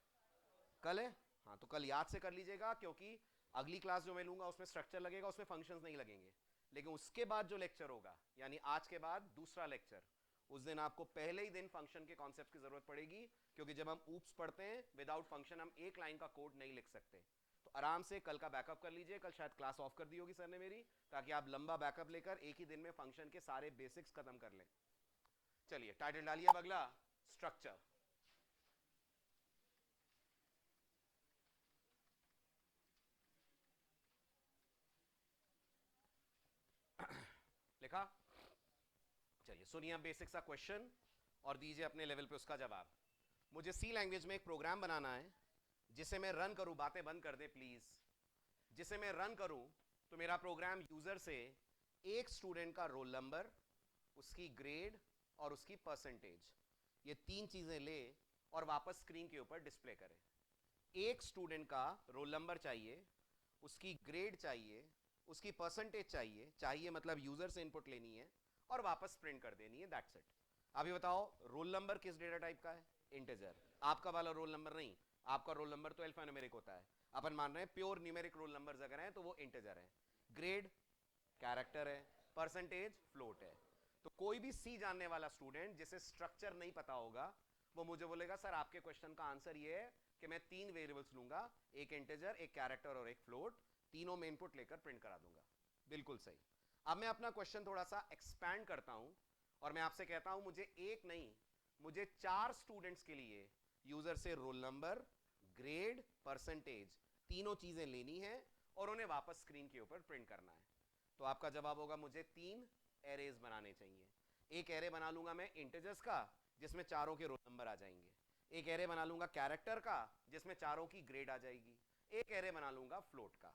कल है। हाँ तो कल याद से कर लीजिएगा, क्योंकि अगली क्लास जो मैं लूंगा उसमें स्ट्रक्चर लगेगा, उसमें फंक्शंस नहीं लगेंगे। लेकिन उसके बाद जो लेक्चर होगा, यानी आज के बाद दूसरा लेक्चर, उस दिन आपको पहले ही दिन फंक्शन के कॉन्सेप्ट की जरूरत पड़ेगी, क्योंकि जब हम ऊप्स पढ़ते हैं विदाउट फंक्शन हम एक लाइन का कोड नहीं लिख सकते। तो आराम से कल का बैकअप कर लीजिए, कल शायद क्लास ऑफ कर दी होगी सर ने मेरी, ताकि आप लंबा बैकअप लेकर एक ही दिन में फंक्शन के सारे बेसिक्स खत्म कर लें। चलिए टाइटल डालिए अब अगला, स्ट्रक्चर। लिखा? चलिए सुनिए बेसिक सा क्वेश्चन और दीजिए अपने लेवल पे उसका जवाब। मुझे सी लैंग्वेज में एक प्रोग्राम बनाना है जिसे मैं रन करूं, बातें बंद कर दे प्लीज, जिसे मैं रन करूं तो मेरा प्रोग्राम यूजर से एक स्टूडेंट का रोल नंबर, उसकी ग्रेड और उसकी परसेंटेज, ये तीन चीजें ले और वापस स्क्रीन के ऊपर डिस्प्ले करे। एक स्टूडेंट का रोल नंबर चाहिए, उसकी ग्रेड चाहिए, उसकी परसेंटेज चाहिए, चाहिए मतलब यूजर से इनपुट लेनी है और वापस प्रिंट कर देनी है, दैट्स इट। अभी बताओ रोल नंबर किस डेटा टाइप का है? इंटीजर। आपका वाला रोल नंबर नहीं, आपका रोल नंबर तो अल्फा न्यूमेरिक होता है, अपन मान रहे हैं प्योर न्यूमेरिक रोल नंबर अगर है तो वो इंटीजर है। ग्रेड कैरेक्टर है, परसेंटेज फ्लोट है। तो कोई भी सी जानने वाला स्टूडेंट जिसे स्ट्रक्चर नहीं पता होगा वो मुझे बोलेगा सर आपके क्वेश्चन का आंसर ये है कि मैं 3 वेरिएबल्स लूंगा, एक इंटीजर, एक कैरेक्टर और एक फ्लोट, तीनों में इनपुट लेकर प्रिंट करा दूंगा। बिल्कुल सही। अब मैं अपना क्वेश्चन थोड़ा सा एक्सपैंड करता हूं और मैं आपसे कहता हूं मुझे एक नहीं, मुझे 4 स्टूडेंट्स के लिए यूजर से रोल नंबर, ग्रेड, परसेंटेज तीनों चीजें लेनी है और उन्हें वापस स्क्रीन के ऊपर प्रिंट करना है। तो आपका जवाब होगा मुझे 3 एरेज बनाने चाहिए। एक एरे बना लूंगा मैं इंटीजर्स का जिसमें चारों के रोल नंबर आ जाएंगे, एक एरे बना लूंगा कैरेक्टर का जिसमें चारों की ग्रेड आ जाएगी, एक एरे बना लूंगा फ्लोट का।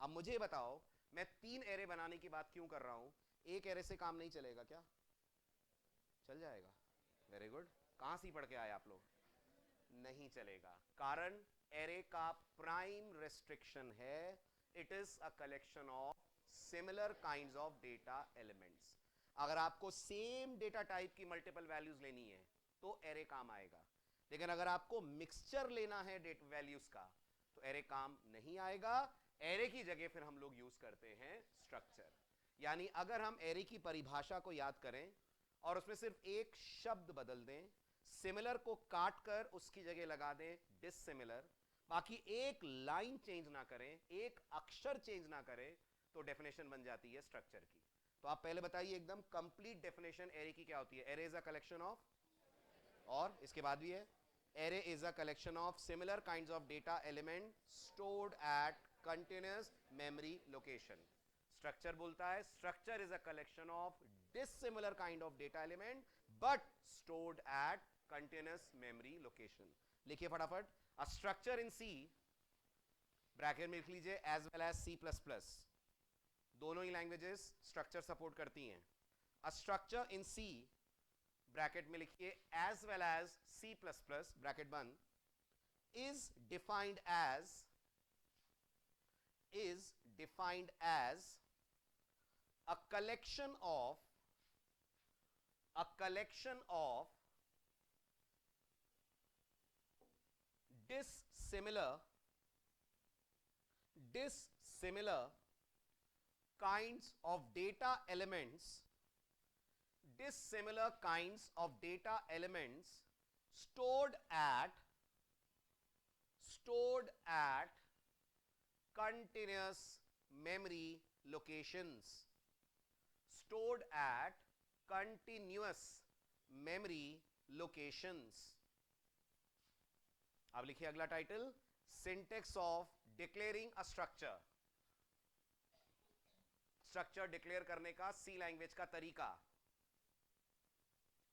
अब मुझे बताओ मैं 3 एरे बनाने की बात क्यों कर रहा हूं? एक एरे से काम नहीं चलेगा क्या? चल जाएगा। Very good. कहां सी पढ़ के आए आप लोग? नहीं चलेगा। कारण एरे का प्राइम रेस्ट्रिक्शन है it is a collection of similar kinds of data elements. अगर आपको सेम डेटा टाइप की मल्टीपल वैल्यूज लेनी है तो एरे काम आएगा, लेकिन अगर आपको मिक्सचर लेना है डेटा वैल्यूज का तो एरे काम नहीं आएगा। एरे की जगह फिर हम लोग यूज करते हैं स्ट्रक्चर। यानी अगर हम एरे की परिभाषा को याद करें और उसमें सिर्फ एक शब्द बदल दें, सिमिलर को काट कर उसकी जगह लगा दें डिसिमिलर, बाकी एक लाइन चेंज ना करें, एक अक्षर चेंज ना करें, तो डेफिनेशन बन जाती है स्ट्रक्चर की। तो आप पहले बताइए एकदम कंप्लीट डेफिनेशन एरे की क्या होती है? Array is a collection of, और इसके बाद भी है, array is a collection of similar kinds of data element stored at continuous memory location. Structure बोलता है structure is a collection of dissimilar kind of data element but stored at continuous memory location। लिखिए फटाफट, a structure in C, bracket में लिख लीजिए as well as C++, दोनों ही languages structure support करती हैं। a structure in C, bracket में लिखिए as well as C++, bracket बंद, is defined as a collection of dissimilar kinds of data elements stored at continuous memory locations, stored at continuous memory locations। अब लिखिए अगला title, syntax of declaring a structure. Structure declare करने का सी language का तरीका।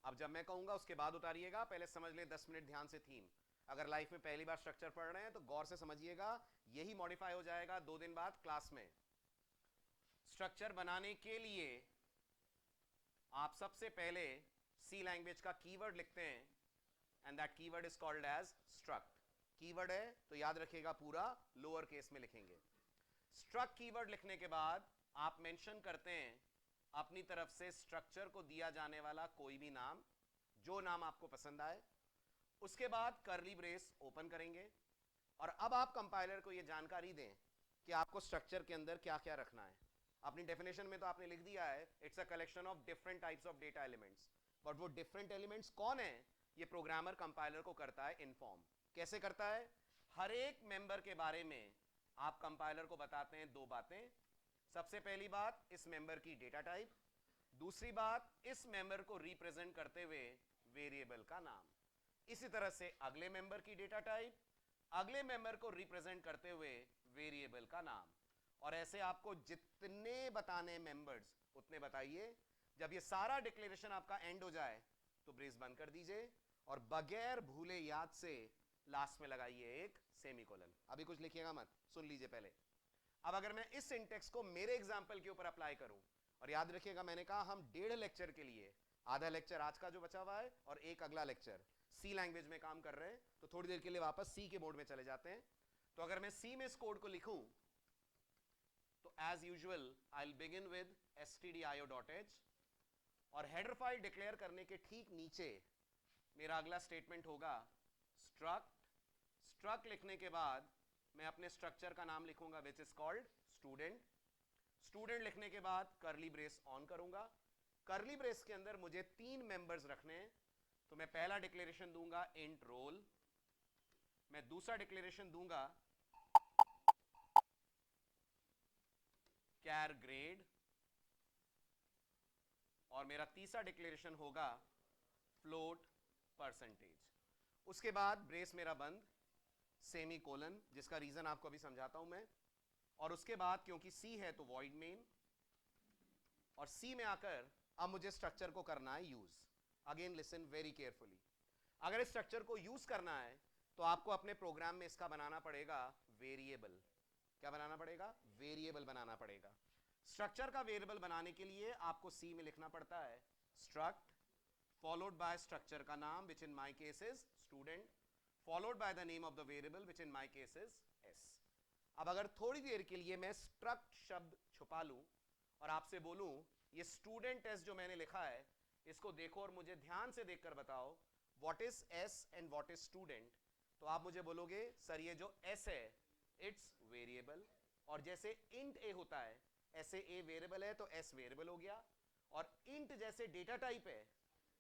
अब जब मैं कहूंगा उसके बाद उतारिएगा, पहले समझ लें 10 मिनट ध्यान से थीम। अगर लाइफ में पहली बार स्ट्रक्चर पढ़ रहे हैं तो गौर से समझिएगा, यही मॉडिफाई हो जाएगा 2 दिन बाद क्लास में। स्ट्रक्चर बनाने के लिए आप सबसे पहले सी लैंग्वेज का कीवर्ड लिखते हैं and that keyword is called as struct. Keyword है तो याद रखिएगा पूरा लोअर केस में लिखेंगे। स्ट्रक्ट कीवर्ड लिखने के बाद आप मेंशन करते हैं अपनी तरफ से स्ट्रक्चर को दिया जाने वाला कोई भी नाम, जो नाम आपको पसंद आए। उसके बाद कर्ली ब्रेस ओपन करेंगे और अब आप कंपाइलर को यह जानकारी दें कि आपको स्ट्रक्चर के अंदर क्या क्या रखना है। अपनी डेफिनेशन में तो आपने लिख दिया है it's a collection of different types of data elements, but वो डिफरेंट एलिमेंट्स कौन है ये प्रोग्रामर कंपाइलर को करता है इन्फॉर्म। कैसे करता है? हर एक मेंबर के बारे में आप कंपाइलर को बताते हैं 2 बातें। सबसे पहली बात, इस मेंबर की डेटा टाइप, दूसरी बात, इस मेंबर को रिप्रेजेंट करते हुए वेरिएबल का नाम। इसी तरह से अगले मेंबर की डेटा टाइप, अगले मेंबर को रिप्रेजेंट करते हुए वेरिएबल का नाम, और ऐसे आपको जितने बताने मेंबर्स उतने बताइए। जब ये सारा डिक्लेरेशन आपका एंड हो जाए तो ब्रेस बंद कर दीजिए और बगैर भूले याद से लास्ट में लगाइए एक सेमीकोलन। अभी कुछ लिखिएगा मत, सुन लीजिए पहले। अब अगर मैं इस सिंटेक्स को मेरे एग्जांपल के ऊपर अप्लाई करूं, और याद रखिएगा मैंने कहा हम 1.5 लेक्चर के लिए, आधा लेक्चर आज का जो बचा हुआ है और एक अगला लेक्चर सी लैंग्वेज में काम कर रहे हैं, तो थोड़ी देर के लिए वापस सी के मोड में चले जाते हैं। तो अगर मैं सी में इस कोड को लिखूं तो as usual I will begin with stdio.h और हेडर फाइल डिक्लेयर करने के ठीक नीचे मेरा अगला स्टेटमेंट होगा स्ट्रक्ट। स्ट्रक्ट लिखने के बाद मैं अपने स्ट्रक्चर का नाम लिखूंगा which is called student. Student लिखने के बाद कर्ली ब्रेस ऑन करूंगा, करली ब्रेस के अंदर मुझे 3 मेंबर्स रखने हैं, तो मैं पहला डिक्लेरेशन दूंगा इंट रोल, मैं दूसरा डिक्लेरेशन दूंगा कैर ग्रेड, और मेरा तीसरा डिक्लेरेशन होगा फ्लोट परसेंटेज। उसके बाद ब्रेस मेरा बंद, सेमी कोलन, जिसका रीजन आपको अभी समझाता हूं मैं, और उसके बाद क्योंकि सी है तो वॉइड मेन, और सी में आकर अब मुझे स्ट्रक्चर को करना है use. Again listen very carefully, अगर इस स्ट्रक्चर को यूज करना है तो आपको अपने प्रोग्राम में इसका बनाना पड़ेगा वेरिएबल। क्या बनाना पड़ेगा? वेरिएबल बनाना पड़ेगा। स्ट्रक्चर का वेरिएबल बनाने के लिए आपको सी में लिखना पड़ता है स्ट्रक्ट फॉलोड बाय स्ट्रक्चर का नाम, which in my case is student, followed by the name of the variable, which in my case is S. अब अगर थोड़ी देर के लिए मैं स्ट्रक्ट शब्द छुपा लूं और आपसे बोलूं ये स्टूडेंट एस जो मैंने लिखा है इसको देखो और मुझे ध्यान से देखकर बताओ what is S and what is student, तो आप मुझे बोलोगे सर ये जो एस है इट्स वेरिएबल, और जैसे इंट ए होता है ऐसे ए वेरिएबल है तो एस वेरिएबल हो गया, और इंट जैसे डेटा टाइप है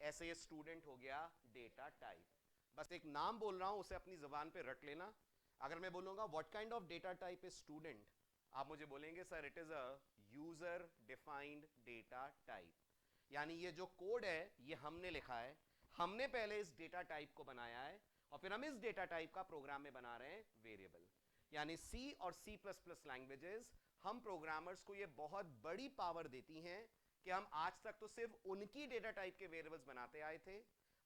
ऐसे ये स्टूडेंट हो गया डेटा टाइप। बस एक नाम बोल रहा हूं उसे अपनी जुबान पे रट लेना। अगर मैं बोलूंगा what kind of data type is student, आप मुझे बोलेंगे sir it is a user defined data type, यानी ये जो कोड है ये हमने लिखा है, हमने पहले इस डेटा टाइप को बनाया है और फिर हम इस डेटा टाइप का प्रोग्राम में बना रहे हैं वेरिएबल। यानी सी और सी प्लस प्लस लैंग्वेजेस हम प्रोग्रामर्स को ये बहुत बड़ी पावर देती हैं कि हम आज तक तो सिर्फ उनकी डेटा टाइप के वेरिएबल्स बनाते आए थे,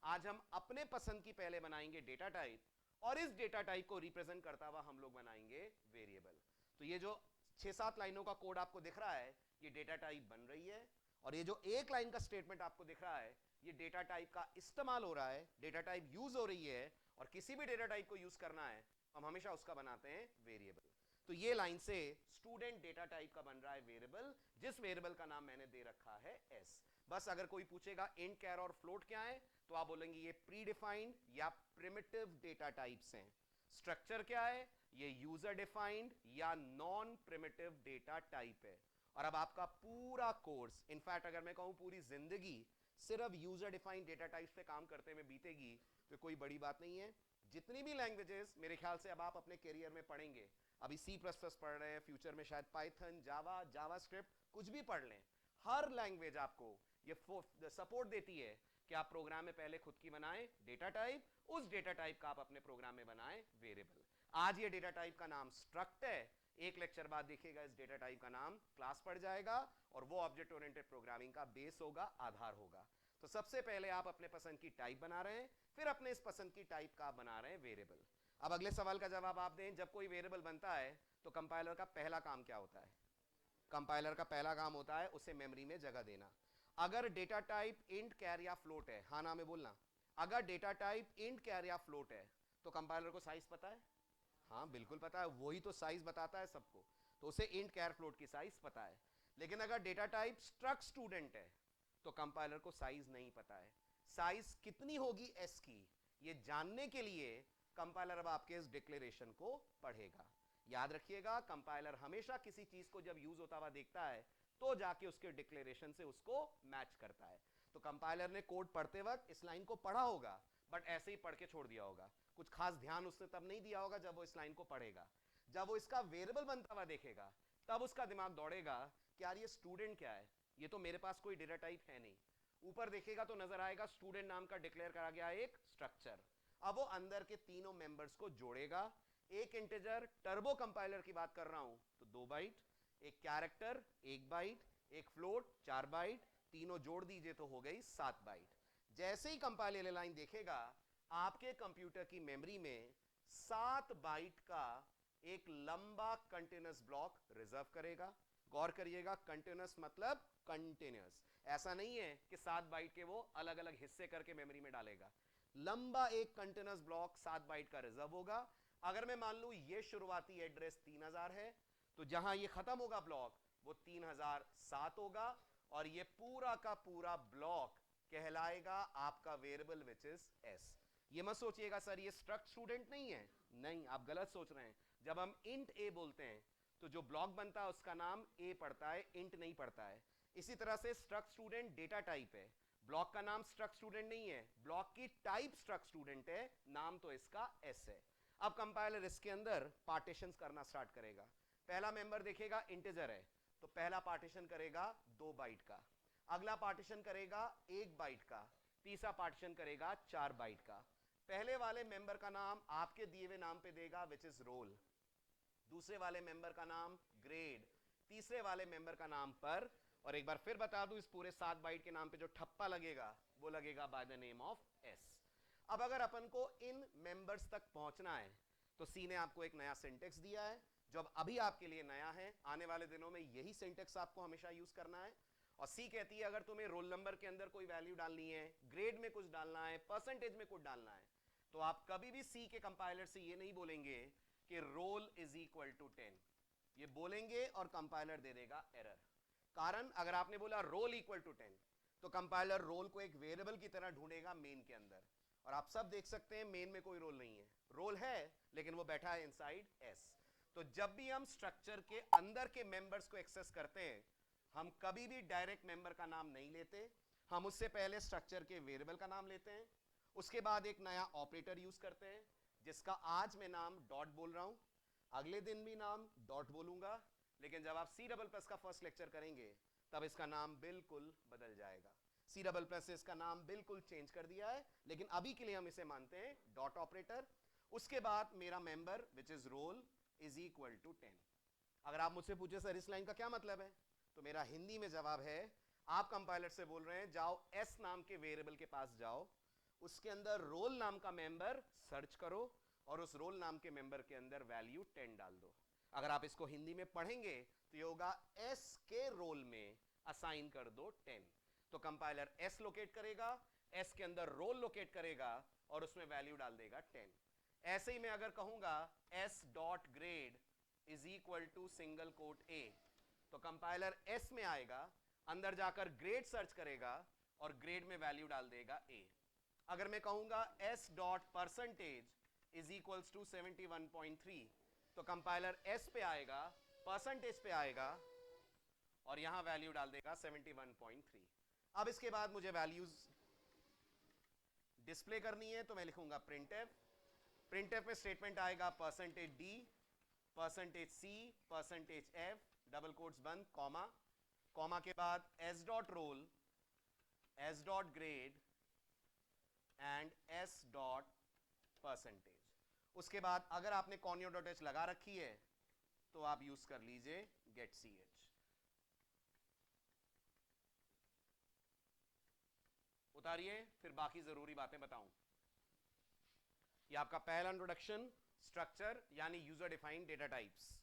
आज हम अपने पसंद की पहले बनाएंगे डेटा टाइप और इस डेटा टाइप को रिप्रेजेंट करता हुआ हम लोग बनाएंगे वेरिएबल। तो ये जो 6-7 लाइनों का कोड आपको दिख रहा है ये डेटा टाइप बन रही है, और ये जो एक लाइन का स्टेटमेंट आपको दिख रहा है ये डेटा टाइप का इस्तेमाल हो रहा है, डेटा टाइप यूज हो रही है, और किसी भी डेटा टाइप को यूज करना है हम हमेशा उसका बनाते हैं वेरिएबल। तो ये लाइन से स्टूडेंट डेटा टाइप का बन रहा है वेरिएबल, जिस वेरिएबल का नाम मैंने दे रखा है एस। बस अगर कोई पूछेगा इंट, कैर और फ्लोट क्या है तो आप बोलेंगे ये प्री डिफाइंड या प्रिमिटिव डेटा टाइप्स हैं। स्ट्रक्चर क्या है? ये यूजर डिफाइंड या नॉन प्रिमिटिव डेटा टाइप है। और अब आपका पूरा कोर्स, इनफैक्ट अगर मैं कहूं पूरी जिंदगी सिर्फ यूजर डिफाइंड डेटा टाइप्स पे काम करते हुए बीतेगी तो कोई बड़ी बात नहीं है। जितनी भी लैंग्वेजेस मेरे ख्याल से अब आप अपने करियर में पढ़ेंगे, अभी सी प्लस प्लस पढ़ रहे हैं, फ्यूचर में शायद पाइथन, जावा, जावास्क्रिप्ट कुछ भी पढ़ लें, हर लैंग्वेज आपको ये सपोर्ट देती है कि आप प्रोग्राम में पहले खुद की बनाएं डेटा टाइप, उस डेटा टाइप का आप अपने प्रोग्राम में बनाएं वेरिएबल। आज ये डेटा टाइप का नाम स्ट्रक्ट है, एक लेक्चर बाद देखिएगा इस डेटा टाइप का नाम क्लास पड़ जाएगा और वो ऑब्जेक्ट ओरिएंटेड प्रोग्रामिंग का बेस होगा, आधार होगा। तो सबसे पहले आप अपने पसंद की टाइप बना रहे हैं, फिर अपने इस पसंद की टाइप का आप बना रहे हैं वेरिएबल। अब अगले सवाल का जवाब आप दें, जब कोई वेरिएबल बनता है तो कंपाइलर का पहला काम क्या होता है? कंपाइलर का पहला काम होता है उसे मेमोरी में जगह देना। अगर डेटा टाइप इंट, कैर या फ्लोट है, हाँ ना में बोलना, अगर डेटा टाइप इंट, कैर या फ्लोट है तो कंपाइलर को साइज पता है? हाँ बिल्कुल पता है, वही तो साइज बताता है सबको, तो उसे इंट, कैर, फ्लोट की साइज पता है। लेकिन अगर डेटा टाइप स्ट्रक्ट स्टूडेंट है तो कंपाइलर को साइज नहीं पता है। साइज कितनी होगी एस की ये जानने के लिए कंपाइलर अब आपके इस डिक्लेरेशन को पढ़ेगा। याद रखिएगा कंपाइलर हमेशा किसी चीज को जब यूज होता हुआ देखता है तो जाके उसके डिक्लेरेशन से उसको मैच करता है। तो कंपाइलर ने कोड पढ़ते वक्त इस लाइन को पढ़ा होगा बट ऐसे ही पढ़ के छोड़ दिया होगा, कुछ खास ध्यान उसने तब नहीं दिया होगा जब वो इस लाइन को पढ़ेगा। जब वो इसका वेरिएबल बनता हुआ देखेगा तब उसका दिमाग दौड़ेगा कि यार ये स्टूडेंट क्या है, ये तो मेरे पास कोई डेटा टाइप है नहीं। ऊपर देखेगा तो नजर आएगा स्टूडेंट नाम का डिक्लेयर करा गया एक स्ट्रक्चर। अब वो अंदर के तीनों मेंबर्स को जोड़ेगा। एक इंटीजर, टर्बो कंपाइलर की बात कर रहा हूं तो 2 बाइट, एक कैरेक्टर 1 बाइट, एक फ्लोट 4 बाइट, तीनों जोड़ दीजिए तो हो गई 7 बाइट। जैसे ही कंपाइलर लाइन देखेगा आपके कंप्यूटर की मेमोरी में 7 बाइट का एक लंबा कंटीन्यूअस ब्लॉक रिजर्व करेगा। गौर करिएगा, कंटीन्यूअस मतलब कंटीन्यूअस, ऐसा नहीं है कि 7 बाइट के वो अलग अलग हिस्से करके मेमोरी में डालेगा। लंबा एक कंटीन्यूअस ब्लॉक 7 बाइट का रिजर्व होगा। अगर मैं मान लूं ये शुरुआती एड्रेस 3000 है तो जहां ये खत्म होगा ब्लॉक वो 3007 होगा, और ये पूरा का पूरा ब्लॉक कहलाएगा आपका वेरिएबल विच इज एस। ये मत सोचिएगा सर ये स्ट्रक्ट स्टूडेंट नहीं है, नहीं, आप गलत सोच रहे हैं। जब हम इंट ए बोलते हैं तो जो ब्लॉक बनता है उसका नाम ए पड़ता है, इंट नहीं पड़ता है। इसी तरह से स्ट्रक्ट स्टूडेंट डेटा टाइप है, ब्लॉक का नाम स्ट्रक्ट स्टूडेंट नहीं है, ब्लॉक की टाइप स्ट्रक्ट स्टूडेंट है, नाम तो इसका एस है। अब कंपाइलर इसके अंदर पार्टीशंस करना स्टार्ट करेगा। पहला मेंबर देखेगा इंटीजर है, तो पहला पार्टीशन करेगा 2 बाइट का, अगला पार्टीशन करेगा 1 बाइट का, तीसरा पार्टीशन करेगा 4 बाइट का। पहले वाले मेंबर का नाम आपके दिए हुए नाम पे देगा विच इज रोल, दूसरे वाले मेंबर का नाम ग्रेड, तीसरे वाले मेंबर का नाम पर, और एक बार फिर बता दूं इस पूरे 7 बाइट के नाम पे जो ठप्पा लगेगा वो लगेगा bye the name of S. अब अगर अपन को इन मेंबर्स तक पहुंचना है तो सी ने आपको एक नया सिंटेक्स दिया है जो अब अभी आपके लिए नया है, आने वाले दिनों में यही सिंटेक्स आपको हमेशा यूज करना है। और सी कहती है अगर तुम्हें रोल नंबर के अंदर कोई वैल्यू डालनी है, ग्रेड में कुछ डालना है, परसेंटेज में कुछ डालना है, तो आप कभी भी सी के कंपाइलर से ये नहीं बोलेंगे कि रोल इज इक्वल टू 10, ये बोलेंगे और कंपाइलर दे देगा एरर। कारण अगर आपने बोला रोल इक्वल टू 10 तो कंपाइलर रोल को एक वेरिएबल की तरह ढूंढेगा मेन के अंदर, और आप सब देख सकते हैं मेन में कोई रोल नहीं है, रोल है लेकिन वो बैठा है इनसाइड एस। तो जब भी हम स्ट्रक्चर के अंदर के मेंबर्स को एक्सेस करते हैं हम कभी भी डायरेक्ट मेंबर का नाम नहीं लेते, हम उससे पहले स्ट्रक्चर के वेरिएबल का नाम लेते हैं, उसके बाद एक नया ऑपरेटर यूज करते हैं जिसका आज मैं नाम डॉट बोल रहा हूं, अगले दिन भी नाम डॉट बोलूंगा, लेकिन जब आप सी डबल प्लस का फर्स्ट लेक्चर करेंगे तब इसका नाम बिल्कुल बदल जाएगा। सी डबल प्लस से इसका नाम बिल्कुल चेंज कर दिया है, लेकिन अभी के लिए हम इसे मानते हैं डॉट ऑपरेटर। उसके बाद मेरा member which is roll is equal to 10। अगर आप मुझसे पूछे सर इस लाइन का क्या मतलब है, तो मेरा हिंदी में जवाब है आप कंपाइलर से बोल रहे हैं जाओ एस नाम के वेरिएबल के पास जाओ, उसके अंदर रोल नाम का मेंबर सर्च करो और उस रोल नाम के मेंबर के अंदर वैल्यू 10 डाल दो। अगर आप इसको हिंदी में पढ़ेंगे तो ये होगा एस के रोल में असाइन कर दो 10। तो कंपाइलर एस लोकेट करेगा, एस के अंदर रोल लोकेट करेगा और उसमें वैल्यू डाल देगा 10। ऐसे ही मैं अगर कहूंगा S dot grade is equal to single quote A, तो कंपाइलर एस में आएगा, अंदर जाकर ग्रेड सर्च करेगा और ग्रेड में वैल्यू डाल देगा ए। अगर मैं कहूंगा S dot percentage is equals to 71.3, तो कंपाइलर एस पे आएगा, परसेंटेज पे आएगा और यहां वैल्यू डाल देगा 71.3। अब इसके बाद मुझे वैल्यूज डिस्प्ले करनी है तो मैं लिखूंगा प्रिंटफ। प्रिंटफ में स्टेटमेंट आएगा परसेंटेज डी, परसेंटेज सी, परसेंटेज एफ, डबल कोट्स बंद, कॉमा, कॉमा के बाद S dot roll, S dot grade and S dot percentage. उसके बाद अगर आपने कॉन्यो डॉट एच लगा रखी है तो आप यूज कर लीजिए गेट सी एच। उतारिए फिर बाकी जरूरी बातें बताऊं। ये आपका पहला इंट्रोडक्शन स्ट्रक्चर यानी यूजर डिफाइंड डेटा टाइप्स।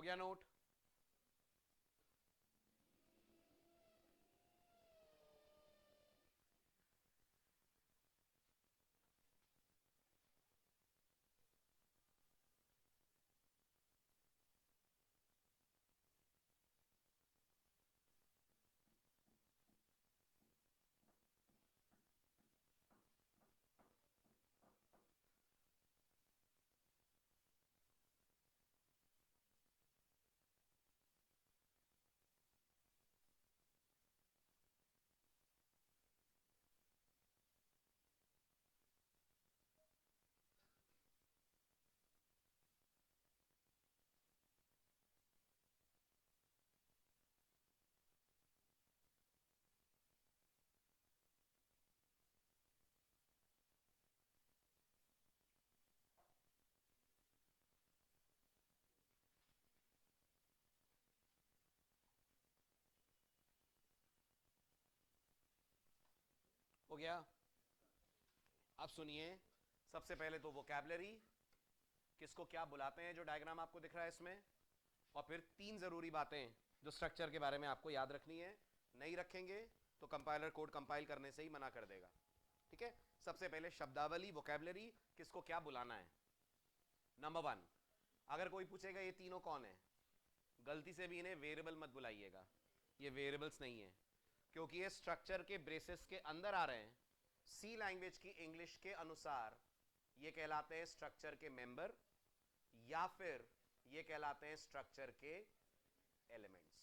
गया नोट? हो गया? अब सुनिए, सबसे पहले तो वोकैबुलरी, किसको क्या बुलाते हैं, जो डायग्राम आपको दिख रहा है इसमें, और फिर तीन जरूरी बातें जो स्ट्रक्चर के बारे में आपको याद रखनी है। नहीं रखेंगे तो कंपाइलर कोड कंपाइल करने से ही मना कर देगा। ठीक है, सबसे पहले शब्दावली, वोकैबुलरी, किसको क्या बुलाना है। नंबर वन, अगर कोई पूछेगा ये तीनों कौन है, गलती से भी इन्हें वेरिएबल मत बुलाइएगा, ये वेरिएबल्स नहीं है, क्योंकि ये स्ट्रक्चर के ब्रेसेस के अंदर आ रहे हैं। सी लैंग्वेज की इंग्लिश के अनुसार ये कहलाते हैं स्ट्रक्चर के मेंबर, या फिर ये कहलाते हैं स्ट्रक्चर के एलिमेंट्स।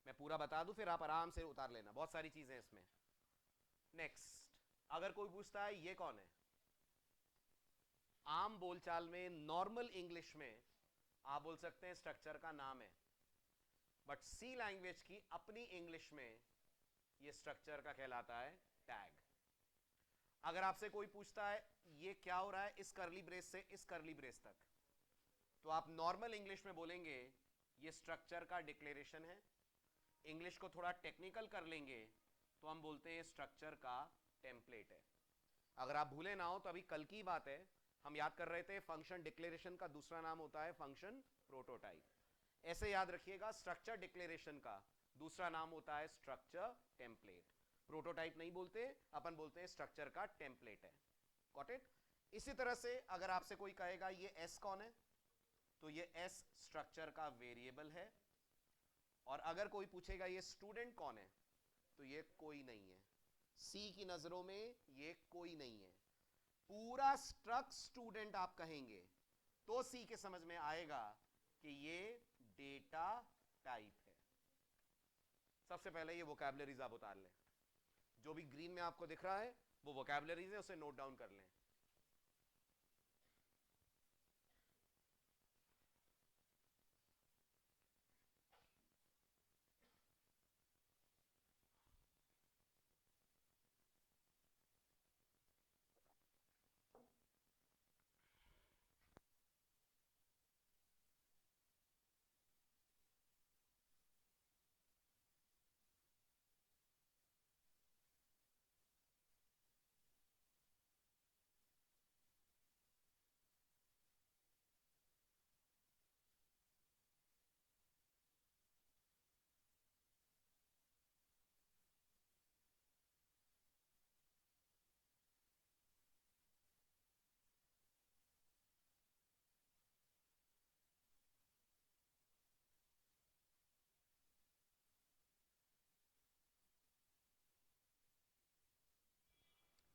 मैं पूरा बता दूं, फिर आप आराम से उतार लेना, बहुत सारी चीजें इसमें। नेक्स्ट, अगर कोई पूछता है ये कौन है, आम बोलचाल में, नॉर्मल इंग्लिश में आप बोल सकते हैं स्ट्रक्चर का नाम है, बट सी लैंग्वेज की अपनी इंग्लिश में ये स्ट्रक्चर का कहलाता है टैग। अगर आपसे कोई पूछता है ये क्या हो रहा है इस करली ब्रेस से इस करली ब्रेस तक, तो आप नॉर्मल इंग्लिश में बोलेंगे ये स्ट्रक्चर का डिक्लेरेशन है। इंग्लिश को थोड़ा टेक्निकल कर लेंगे तो हम बोलते हैं स्ट्रक्चर का टेम्पलेट है। अगर आप भूले ना हो तो अभी कल की बात है, हम याद कर रहे थे फंक्शन डिक्लेरेशन का दूसरा नाम होता है फंक्शन प्रोटोटाइप। ऐसे याद रखिएगा, स्ट्रक्चर डिक्लेरेशन का दूसरा नाम होता है स्ट्रक्चर टेम्पलेट। प्रोटोटाइप नहीं बोलते, अपन बोलते हैं स्ट्रक्चर का टेम्पलेट है। Got it? इसी तरह से अगर आपसे कोई कहेगा ये एस कौन है, तो ये एस स्ट्रक्चर का वेरिएबल है। और अगर कोई पूछेगा ये स्टूडेंट कौन है, तो ये कोई नहीं है। सी की नजरों में ये कोई नहीं है। पूरा स्ट्रक्ट स्टूडेंट आप कहेंगे तो सी के समझ में आएगा कि ये डेटा टाइप है। सबसे पहले ये वोकैबुलरीज आप उतार लें, जो भी ग्रीन में आपको दिख रहा है वो वोकैबुलरीज है, उसे नोट डाउन कर लें।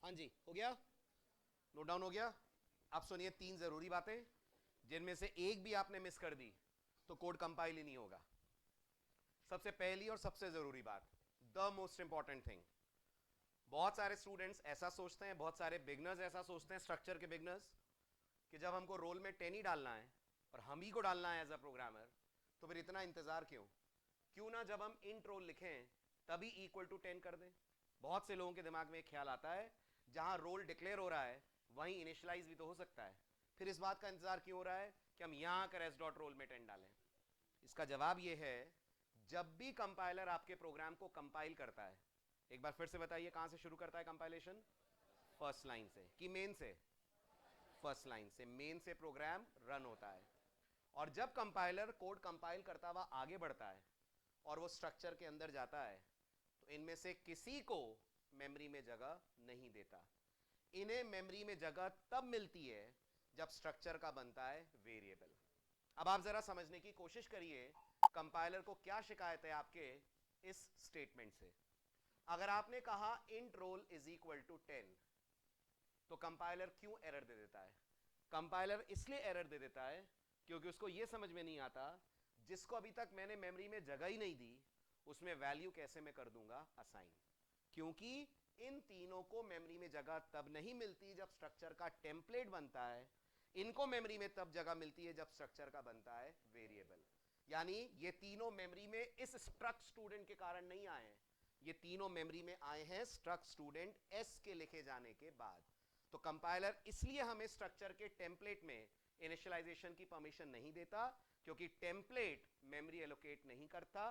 हाँ जी, हो गया? नोट डाउन हो गया? अब सुनिए तीन जरूरी बातें, जिनमें से एक भी आपने मिस कर दी तो कोड कंपाइल ही नहीं होगा। सबसे पहली और सबसे जरूरी बात, द मोस्ट इंपॉर्टेंट थिंग, बहुत सारे स्टूडेंट्स ऐसा सोचते हैं, बहुत सारे बिगनर्स ऐसा सोचते हैं, स्ट्रक्चर के बिगनर्स, कि जब हमको रोल में 10 ही डालना है और हम ही को डालना है एज अ प्रोग्रामर, तो फिर इतना इंतजार क्यों? क्यों ना जब हम इंट रोल लिखें तभी इक्वल टू 10 कर दें। बहुत से लोगों के दिमाग में एक ख्याल आता है जहां रोल डिक्लेयर हो रहा है वहीं इनिशियलाइज भी तो हो सकता है, फिर इस बात का इंतजार क्यों हो रहा है कि हम यहां कर एस डॉट रोल में 10 डालें। इसका जवाब यह है, जब भी कंपाइलर आपके प्रोग्राम को कंपाइल करता है, एक बार फिर से बताइए कहां से शुरू करता है कंपाइलेशन? फर्स्ट लाइन से कि मेन से? फर्स्ट लाइन से। मेन से प्रोग्राम रन होता है और जब कंपाइलर कोड कंपाइल करता हुआ आगे बढ़ता है और वो स्ट्रक्चर के अंदर जाता है तो इनमें से किसी को मेमोरी में जगह नहीं देता। इन्हें मेमोरी में जगह तब मिलती है जब स्ट्रक्चर का बनता है वेरिएबल। अब आप जरा समझने की कोशिश करिए कंपाइलर को क्या शिकायत है आपके इस स्टेटमेंट से। अगर आपने कहा int roll is equal to 10 तो कंपाइलर क्यों एरर दे देता है? कंपाइलर इसलिए एरर दे देता है क्योंकि उसको यह समझ में नहीं आता जिसको अभी तक मैंने मेमोरी में जगह ही नहीं दी उसमें वैल्यू कैसे मैं कर दूंगा असाइन। क्योंकि इन तीनों को मेमोरी में जगह तब नहीं मिलती जब स्ट्रक्चर का टेम्पलेट बनता है, इनको मेमोरी में तब जगह मिलती है जब स्ट्रक्चर का बनता है वेरिएबल। यानी ये तीनों मेमोरी में इस स्ट्रक्ट स्टूडेंट के कारण नहीं आए हैं, ये तीनों मेमोरी में आए हैं स्ट्रक्ट स्टूडेंट एस के लिखे जाने के बाद। तो कंपाइलर इसलिए हमें स्ट्रक्चर के टेम्पलेट में इनिशियलाइजेशन की परमिशन नहीं देता क्योंकि टेम्पलेट मेमोरी एलोकेट नहीं करता।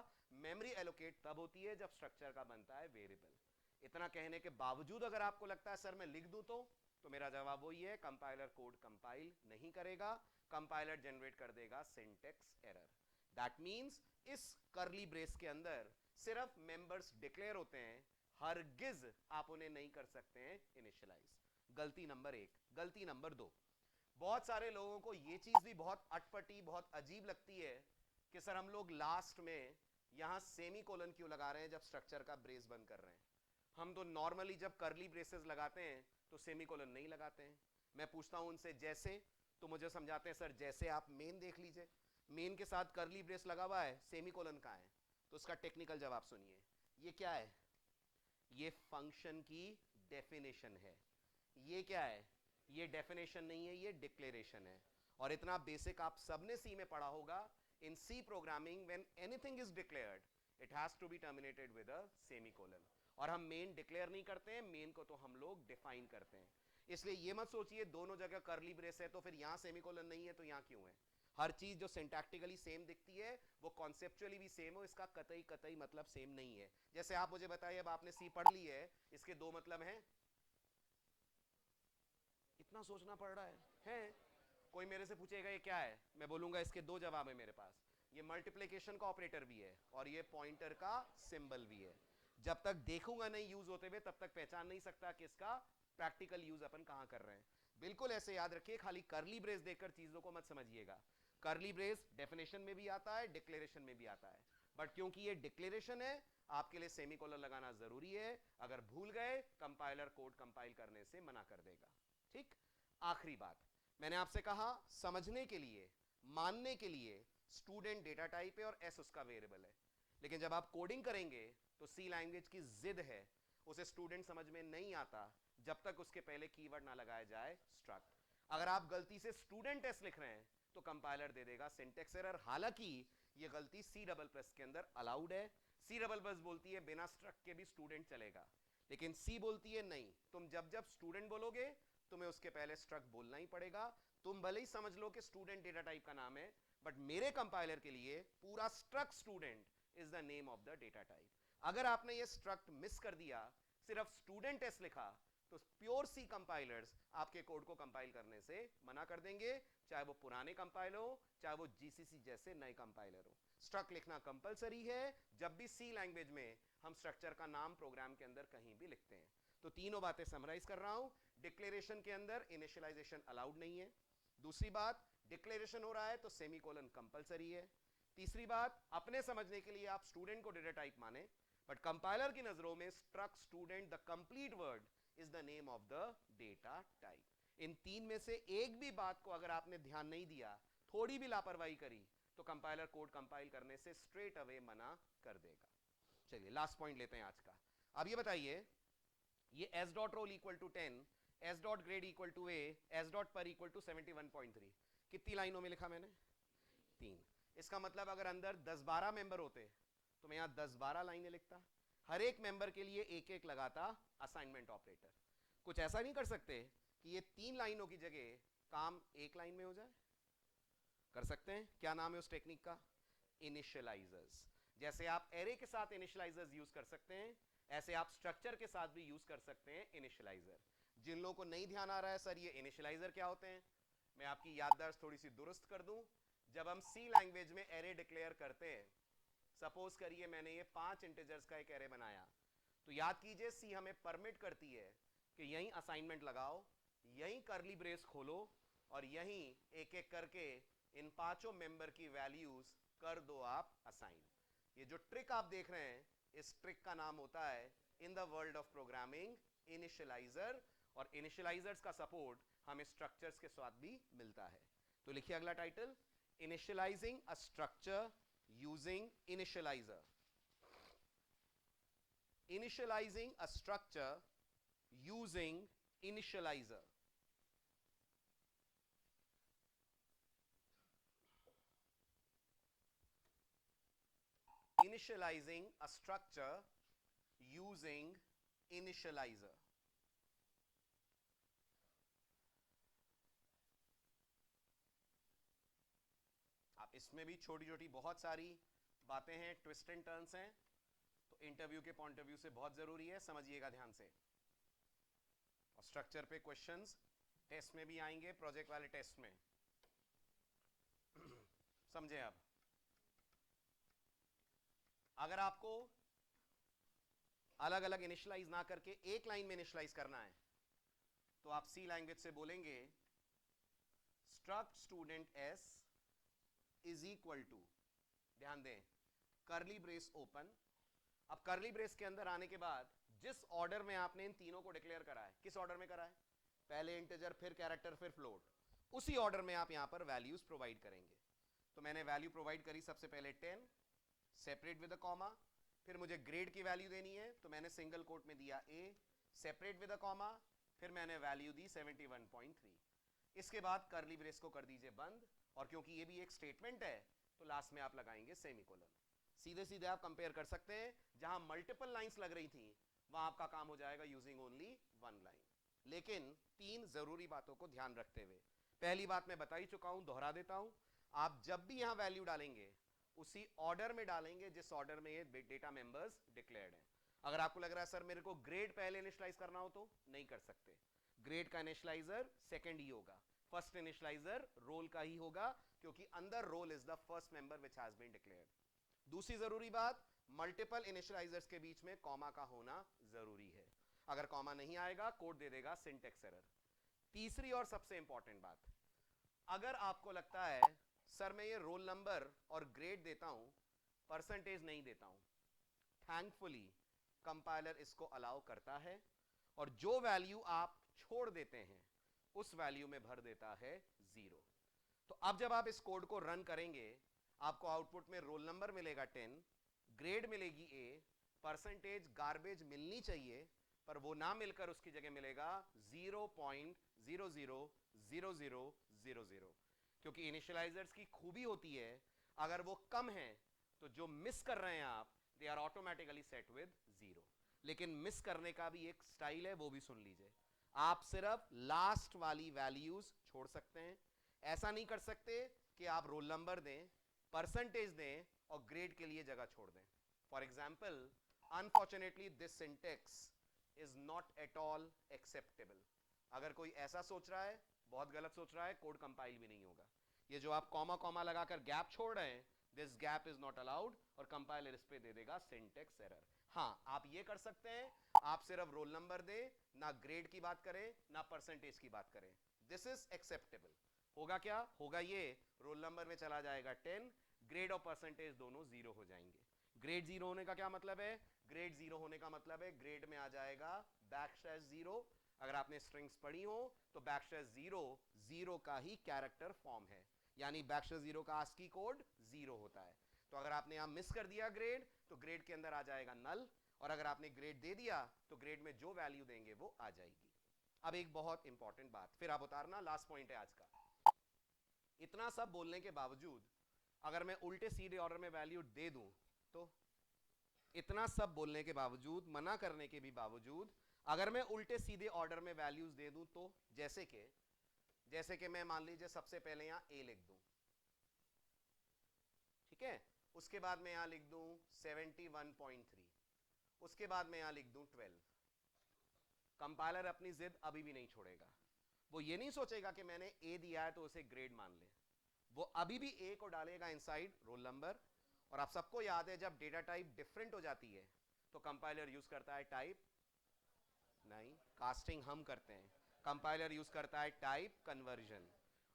मेमोरी एलोकेट तब होती है जब स्ट्रक्चर का बनता है वेरिएबल। इतना कहने के बावजूद अगर आपको लगता है सर मैं लिख दूं तो मेरा जवाब वही है, कंपाइलर कोड कंपाइल नहीं करेगा, कंपाइलर जनरेट कर देगा सिंटैक्स एरर। दैट मींस इस कर्ली ब्रेस के अंदर सिर्फ मेंबर्स डिक्लेयर होते हैं, हरगिज आप उन्हें नहीं कर सकते हैं इनिशियलाइज। गलती नंबर 1। गलती नंबर 2, बहुत सारे लोगों को यह चीज भी बहुत अटपटी बहुत अजीब लगती है कि सर हम लोग लास्ट में यहां सेमी कोलन क्यों लगा रहे हैं जब स्ट्रक्चर का ब्रेस बंद कर रहे हैं। हम तो नॉर्मली जब कर्ली ब्रेसेस लगाते हैं तो सेमी कोलन नहीं लगाते हैं। मैं पूछता हूं उनसे जैसे, तो मुझे समझाते हैं सर जैसे आप मेन देख लीजिए, मेन के साथ कर्ली ब्रेस लगा हुआ है, सेमी कोलन कहां है? तो उसका टेक्निकल जवाब सुनिए, ये क्या है? ये फंक्शन की डेफिनेशन है। ये क्या है? ये डेफिनेशन नहीं है, ये डिक्लेरेशन है। और इतना बेसिक आप सबने सी में पढ़ा होगा, in C programming when anything is declared it has to be terminated with a semicolon. और हम मेन डिक्लेयर नहीं करते हैं, मेन को तो हम लोग डिफाइन करते हैं। इसलिए ये मत सोचिए दोनों जगह कर्ली ब्रेस है तो फिर यहां सेमीकोलन नहीं है तो यहां क्यों है। हर चीज जो सिंटैक्टिकली सेम दिखती है वो कॉन्सेप्चुअली भी सेम हो, इसका कतई कतई मतलब सेम नहीं है। जैसे आप मुझे बताइए, अब आपने सी पढ़ ली है, इसके दो मतलब हैं? इतना सोचना पड़ रहा है? कोई मेरे से पूछेगा ये क्या है, मैं बोलूंगा इसके दो जवाब है मेरे पास। ये मल्टीप्लिकेशन का ऑपरेटर भी है और ये पॉइंटर का सिंबल भी है। जब तक देखूंगा नहीं यूज होते हुए तब तक पहचान नहीं सकता कि इसका प्रैक्टिकल यूज अपन कहां कर रहे हैं। बिल्कुल ऐसे याद रखिए, खाली कर्ली ब्रेस देखकर चीजों को मत समझिएगा। कर्ली ब्रेस डेफिनेशन में भी आता है, डिक्लेरेशन में भी आता है, बट क्योंकि ये डिक्लेरेशन है आपके लिए सेमीकोलन लगाना जरूरी है। अगर भूल गए कंपाइलर कोड कंपाइल करने से मना कर देगा। ठीक, आखिरी बात, मैंने आपसे कहा समझने के लिए मानने के लिए स्टूडेंट डेटा टाइप है और एस उसका वेरिएबल है, लेकिन जब आप कोडिंग करेंगे तो सी लैंग्वेज की जिद है, उसे स्टूडेंट समझ में नहीं आता जब तक उसके पहले कीवर्ड ना लगाया जाए स्ट्रक्ट। अगर आप गलती से स्टूडेंट एस लिख रहे हैं तो कंपाइलर दे देगा सिंटैक्स एरर। हालांकि ये गलती सी डबल प्लस के अंदर अलाउड है। सी डबल प्लस बोलती है बिना स्ट्रक्ट के भी स्टूडेंट चलेगा, लेकिन सी बोलती है नहीं, तुम जब जब स्टूडेंट बोलोगे तुम्हें उसके पहले स्ट्रक्ट बोलना ही पड़ेगा। तुम भले ही समझ लो कि स्टूडेंट डेटा टाइप का नाम है, बट मेरे कंपाइलर के लिए पूरा struct student is the name of the data type. अगर आपने ये स्ट्रक्ट मिस कर दिया, सिर्फ स्टूडेंट एस लिखा, तो प्योर सी कंपाइलर्स आपके कोड को कंपाइल करने से मना कर देंगे, चाहे वो पुराने कंपाइलर हो चाहे वो जीसीसी जैसे नए कंपाइलर हो। स्ट्रक्ट लिखना कंपलसरी है जब भी सी लैंग्वेज में हम स्ट्रक्चर का नाम प्रोग्राम के अंदर कहीं भी लिखते हैं। तो तीनों बातें समराइज कर रहा हूं। डिक्लेरेशन के अंदर इनिशियलाइजेशन अलाउड नहीं है। दूसरी बात, डिक्लेरेशन हो रहा है तो सेमीकोलन कंपलसरी है। तीसरी बात, अपने समझने के लिए आप स्टूडेंट को डेटा टाइप माने, बट कंपाइलर की नजरों में struct student the complete word is the name of the data type. इन तीन में से एक भी बात को अगर आपने ध्यान नहीं दिया, थोड़ी भी लापरवाही करी, तो कंपाइलर कोड कंपाइल करने से स्ट्रेट अवे मना कर देगा। चलिए लास्ट पॉइंट लेते हैं आज का। अब ये बताइए, ये s dot roll equal to 10, s dot grade equal to a, s dot per equal to 71.3 कितनी लाइनों में लिखा मैंने? 3। इसका मतलब अगर अंदर 10-12 मेंबर होते तो मैं यहां 10-12 लाइनें लिखता, हर एक मेंबर के लिए एक एक लगाता असाइनमेंट ऑपरेटर। कुछ ऐसा नहीं कर सकते कि ये 3 लाइनों की जगह काम एक लाइन में हो जाए? कर सकते हैं। क्या नाम है उस टेक्निक का? इनिशियलाइजर्स। जैसे आप एरे के साथ इनिशियलाइजर्स यूज कर सकते हैं, ऐसे आप स्ट्रक्चर के साथ भी यूज कर सकते हैं इनिशियलाइजर। जिन लोगों को नहीं ध्यान आ रहा है सर ये इनिशियलाइजर क्या होते हैं, मैं आपकी याददाश्त थोड़ी सी दुरुस्त कर दूं। जब हम सी लैंग्वेज में एरे डिक्लेयर करते हैं, सपोज करिए मैंने ये 5 इंटीजर्स का एक एरे बनाया, तो याद कीजिए सी हमें परमिट करती है कि यहीं असाइनमेंट लगाओ, यहीं करली ब्रेस खोलो और यहीं एक एक करके इन पांचों मेंबर की वैल्यूज कर दो आप असाइन। ये जो ट्रिक आप देख रहे हैं, इस ट्रिक का नाम होता है in the world of programming initialiser, और इनिशियलाइजर्स का सपोर्ट हमें स्ट्रक्चर्स के साथ भी मिलता है। तो लिखिए अगला title, initialising a structure using initialiser. Initializing a structure using initializer. Initializing a structure using initializer. आप इसमें भी छोटी छोटी बहुत सारी बातें हैं, ट्विस्ट एंड टर्न्स हैं, तो इंटरव्यू के पॉइंट ऑफ व्यू से बहुत जरूरी है, समझिएगा ध्यान से। और स्ट्रक्चर पे क्वेश्चंस टेस्ट में भी आएंगे, प्रोजेक्ट वाले टेस्ट में। समझे आप? अगर आपको अलग अलग इनिशियलाइज ना करके एक लाइन में इनिशियलाइज करना है, तो आप सी लैंग्वेज से बोलेंगे struct student S is equal to, ध्यान दें, करली ब्रेस ओपन। अब करली ब्रेस के अंदर आने के बाद जिस ऑर्डर में आपने इन तीनों को डिक्लेयर करा है, किस ऑर्डर में करा है, पहले इंटीजर फिर कैरेक्टर फिर फ्लोट, उसी ऑर्डर में आप यहां पर वैल्यूज प्रोवाइड करेंगे। तो मैंने वैल्यू प्रोवाइड करी सबसे पहले 10 सेपरेट विद अ कॉमा, फिर मुझे ग्रेड की वैल्यू देनी है तो मैंने सिंगल कोट में दिया a separate with a comma, फिर मैंने वैल्यू दी 71.3। इसके बाद करली ब्रेस को कर दीजिए बंद, और क्योंकि ये भी एक स्टेटमेंट है तो लास्ट में आप लगाएंगे सेमीकोलन। सीधे सीधे आप कंपेयर कर सकते हैं, जहां मल्टीपल लाइंस लग रही थी वहां आपका काम हो जाएगा यूजिंग ओनली वन लाइन। लेकिन तीन जरूरी बातों को ध्यान रखते हुए, पहली बात मैं बता ही चुका हूं, दोहरा देता हूं, आप जब भी यहां वैल्यू डालेंगे उसी ऑर्डर में डालेंगे जिस ऑर्डर में ये डेटा मेंबर्स डिक्लेयर्ड हैं। अगर आपको लग रहा है सर मेरे को ग्रेड पहले इनिशियलाइज करना हो, तो नहीं कर सकते। ग्रेड का इनिशियलाइजर सेकंड ही होगा, फर्स्ट इनिशियलाइजर रोल का ही होगा, क्योंकि अंदर roll is the first member which has been declared. दूसरी जरूरी बात, मल्टीपल इनिशियलाइजर्स के बीच में कॉमा का होना जरूरी है, अगर कॉमा नहीं आएगा कोड दे देगा सिंटेक्स एरर। तीसरी और सबसे इंपॉर्टेंट बात, अगर आपको लगता है सर मैं ये रोल नंबर और ग्रेड देता हूं, परसेंटेज नहीं देता हूं, थैंकफुली कंपाइलर इसको अलाउ करता है, और जो वैल्यू आप छोड़ देते हैं उस वैल्यू में भर देता है 0। तो अब जब आप इस कोड को रन करेंगे, आपको आउटपुट में रोल नंबर मिलेगा 10, ग्रेड मिलेगी A, परसेंटेज गार्बेज मिलनी चाहिए पर वो ना मिलकर उसकी जगह मिलेगा 0.000000, क्योंकि इनिशियलाइजर्स की खूबी होती है अगर वो कम है तो जो मिस कर रहे हैं आप, they are automatically set with 0। लेकिन मिस करने का भी एक स्टाइल है, वो भी सुन लीजिए। आप सिर्फ लास्ट वाली वैल्यूज छोड़ सकते हैं, ऐसा नहीं कर सकते कि आप रोल नंबर दें, परसेंटेज दें और ग्रेड के लिए जगह छोड़ दें। For example, unfortunately this syntax is not at all acceptable. अगर कोई ऐसा सोच रहा है, बहुत गलत सोच रहा है, कोड कंपाइल भी नहीं होगा। ये जो आप कॉमा कॉमा लगाकर गैप छोड़ रहे हैं, this gap is not allowed, और कंपाइलर इस पे दे देगा सिंटेक्स एरर। हाँ, आप ये कर सकते हैं, आप सिर्फ रोल नंबर दें, ना ग्रेड की बात करें ना परसेंटेज की बात करें, दिस इज एक्सेप्टेबल। होगा क्या होगा, ये रोल नंबर में चला जाएगा 10, ग्रेड और परसेंटेज दोनों 0 हो जाएंगे। ग्रेड 0 होने का क्या मतलब है, ग्रेड 0 होने का मतलब है ग्रेड में आ जाएगा \0। अगर आपने स्ट्रिंग्स पढ़ी हो तो \0 0 का ही कैरेक्टर फॉर्म है, यानी \0 का ASCII कोड 0 होता है। तो अगर आपने यहां मिस कर दिया ग्रेड, तो ग्रेड के अंदर आ जाएगा नल, और अगर आपने ग्रेड दे दिया तो ग्रेड में जो वैल्यू देंगे वो आ जाएगी। अब एक बहुत इंपॉर्टेंट बात फिर आप उतारना, लास्ट पॉइंट है आज का। इतना सब बोलने के बावजूद अगर मैं उल्टे सीधे ऑर्डर में वैल्यू दे दूं, तो इतना सब बोलने के बावजूद, मना करने के भी बावजूद, अगर मैं उल्टे सीधे ऑर्डर में वैल्यूज दे दूं, तो जैसे कि मैं मान लीजिए सबसे पहले यहां A लिख दूं, ठीक है, उसके बाद मैं यहां लिख दूं 71.3, उसके बाद मैं यहां लिख दूं 12। कंपाइलर अपनी जिद अभी भी नहीं छोड़ेगा, वो ये नहीं सोचेगा कि मैंने A दिया है तो उसे ग्रेड मान ले, वो अभी भी ए को डालेगा इनसाइड रोल नंबर। और आप सबको याद है जब डेटा टाइप डिफरेंट हो जाती है तो कंपाइलर यूज करता है टाइप, नहीं कास्टिंग हम करते हैं, कंपाइलर यूज करता है टाइप कन्वर्जन।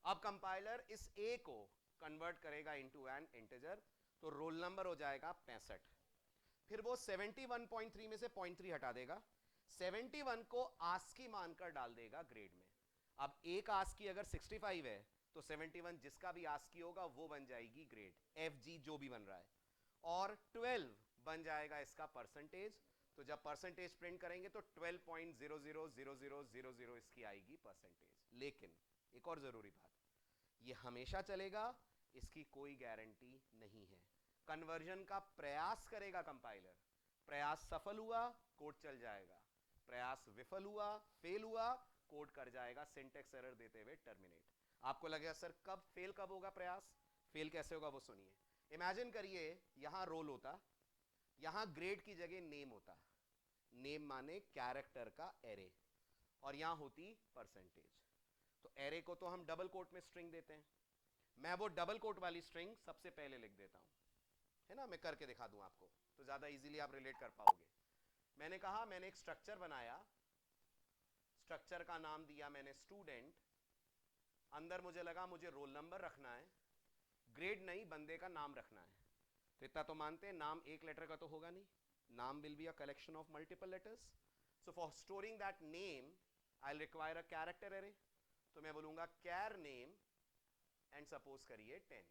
अब कंपाइलर इस ए को कन्वर्ट करेगा इनटू एन इंटीजर, तो रोल नंबर हो जाएगा 65। फिर वो 71.3 में से 0.3 हटा देगा, 71 को आस्की मानकर डाल देगा ग्रेड में। अब एक आस्की अगर 65 है तो 71 जिसका भी आस्की होगा वो बन जाएगी ग्रेड, एफ जी जो भी बन रहा है। और 12 बन जाएगा इसका परसेंटेज। तो जब परसेंटेज प्रिंट करेंगे तो 12.000000 इसकी आएगी परसेंटेज। लेकिन एक और जरूरी बात, ये हमेशा चलेगा, इसकी कोई गारंटी नहीं है। कन्वर्जन का प्रयास करेगा कंपाइलर, प्रयास सफल हुआ कोड चल जाएगा, प्रयास विफल हुआ, फेल हुआ, कोड कर जाएगा सिंटेक्स एरर देते हुए टर्मिनेट। आपको लगेगा सर कब फेल, कब होगा प्रयास, फेल कैसे होगा वो सुनिए। इमेजिन करिए यहां रोल होता, यहां ग्रेड की जगह नेम होता, नेम माने कैरेक्टर का एरे, और यहां होती परसेंटेज। तो एरे को तो हम डबल कोट में स्ट्रिंग देते हैं, मैं वो डबल कोट वाली स्ट्रिंग सबसे पहले लिख देता हूं, है ना, मैं करके दिखा दूं आपको तो ज्यादा इजीली आप रिलेट कर पाओगे। मैंने कहा मैंने एक स्ट्रक्चर बनाया, स्ट्रक्चर का नाम दिया मैंने स्टूडेंट, अंदर मुझे लगा मुझे रोल नंबर रखना है, ग्रेड नहीं बंदे का नाम रखना है। तो इतना तो मानते हैं नाम एक लेटर का तो होगा नहीं, नाम will be a collection of multiple letters. So for storing that name I will require a character array. तो मैं बोलूंगा कैर नेम एंड सपोज करिए 10,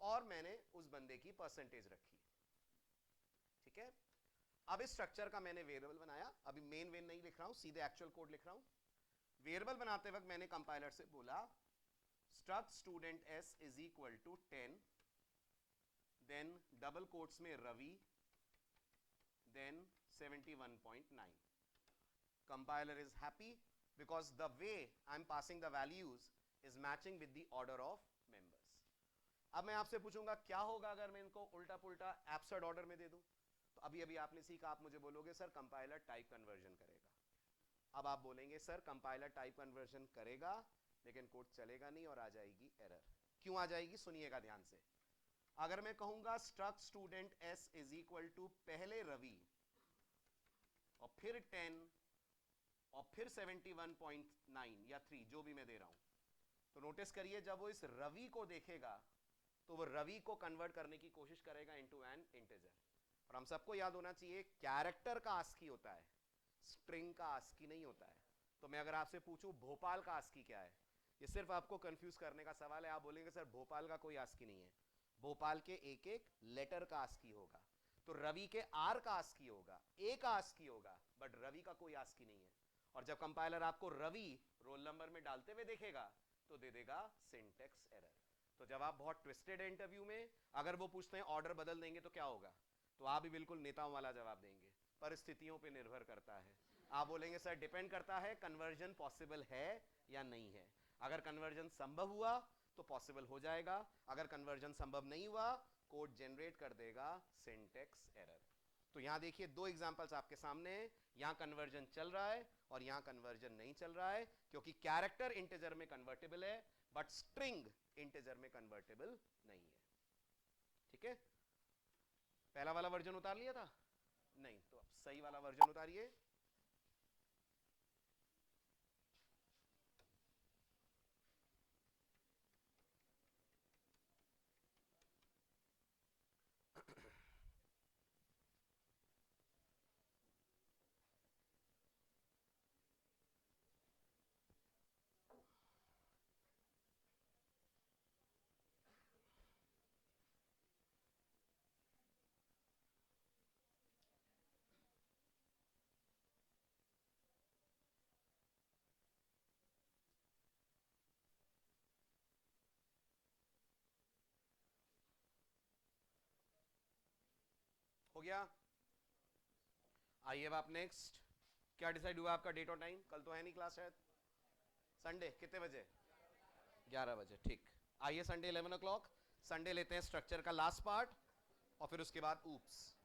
और मैंने उस बंदे की परसेंटेज रखी, ठीक है। अब इस स्ट्रक्चर का मैंने वेरिएबल बनाया, अभी मेन वेन नहीं लिख रहा हूं, सीधे एक्चुअल कोड लिख रहा हूं। वेरिएबल बनाते वक्त मैंने कंपाइलर से बोला struct student S is equal to 10, then double quotes में Ravi, then 71.9। Compiler is happy because the way I'm passing the values is matching with the order of members. अब मैं आपसे पूछूंगा क्या होगा अगर मैं इनको उल्टा पुल्टा एब्सर्ड ऑर्डर में दे दूं। तो अभी अभी आपने सीखा, आप मुझे बोलोगे सर कंपाइलर टाइप कन्वर्जन करेगा। अब आप बोलेंगे सर कंपाइलर टाइप कन्वर्जन करेगा लेकिन कोड चलेगा नहीं और आ जाएगी एरर। क्यों आ जाएगी सुनिएगा ध्यान से। अगर मैं कहूंगा struct student S is equal to पहले रवि और फिर 10 और फिर 71.9 या 3 जो भी मैं दे रहा हूं, तो नोटिस करिए जब वो इस रवि को देखेगा तो वो रवि को कन्वर्ट करने की कोशिश करेगा इनटू एन इंटीजर। और हम सबको याद होना चाहिए कैरेक्टर का आस्की होता है, स्ट्रिंग का आस्की नहीं होता है। तो मैं अगर आपसे पूछूं भोपाल का आस्की क्या है, ये सिर्फ आपको कंफ्यूज करने का सवाल है। आप बोलेंगे सर भोपाल का कोई आस्की नहीं है, भोपाल के एक एक लेटर का आस्की होगा। तो रवि के आर का आस्की होगा, ए का आस्की होगा, बट रवि का कोई आस्की नहीं है। और जब कंपाइलर आपको रवि रोल नंबर में डालते हुए देखेगा तो दे देगा सिंटेक्स एरर। तो जब आप बहुत ट्विस्टेड है इंटरव्यू में, अगर वो पूछते हैं ऑर्डर बदल देंगे तो क्या होगा, तो आप भी बिल्कुल नेताओं वाला जवाब देंगे, परिस्थितियों पे निर्भर करता है। आप बोलेंगे सर डिपेंड करता है कन्वर्जन पॉसिबल है या नहीं है। अगर कन्वर्जन संभव हुआ तो पॉसिबल हो जाएगा, अगर कन्वर्जन संभव नहीं हुआ कोड जनरेट कर देगा सिंटेक्स एरर। तो यहां देखिए दो एग्जांपल्स आपके सामने हैं, यहां कन्वर्जन चल रहा है और यहां कन्वर्जन नहीं चल रहा है, क्योंकि कैरेक्टर इंटीजर में कन्वर्टेबल है बट स्ट्रिंग इंटीजर में कन्वर्टेबल नहीं है। ठीक है, पहला वाला वर्जन उतार लिया था नहीं, तो अब सही वाला वर्जन उतारिए। हो गया, आइए अब आप नेक्स्ट। क्या डिसाइड हुआ आपका डेट और टाइम? कल तो है नहीं क्लास शायद, संडे कितने बजे? 11 बजे, ठीक। आइए संडे 11 o'clock, संडे लेते हैं स्ट्रक्चर का लास्ट पार्ट और फिर उसके बाद ऊप्स।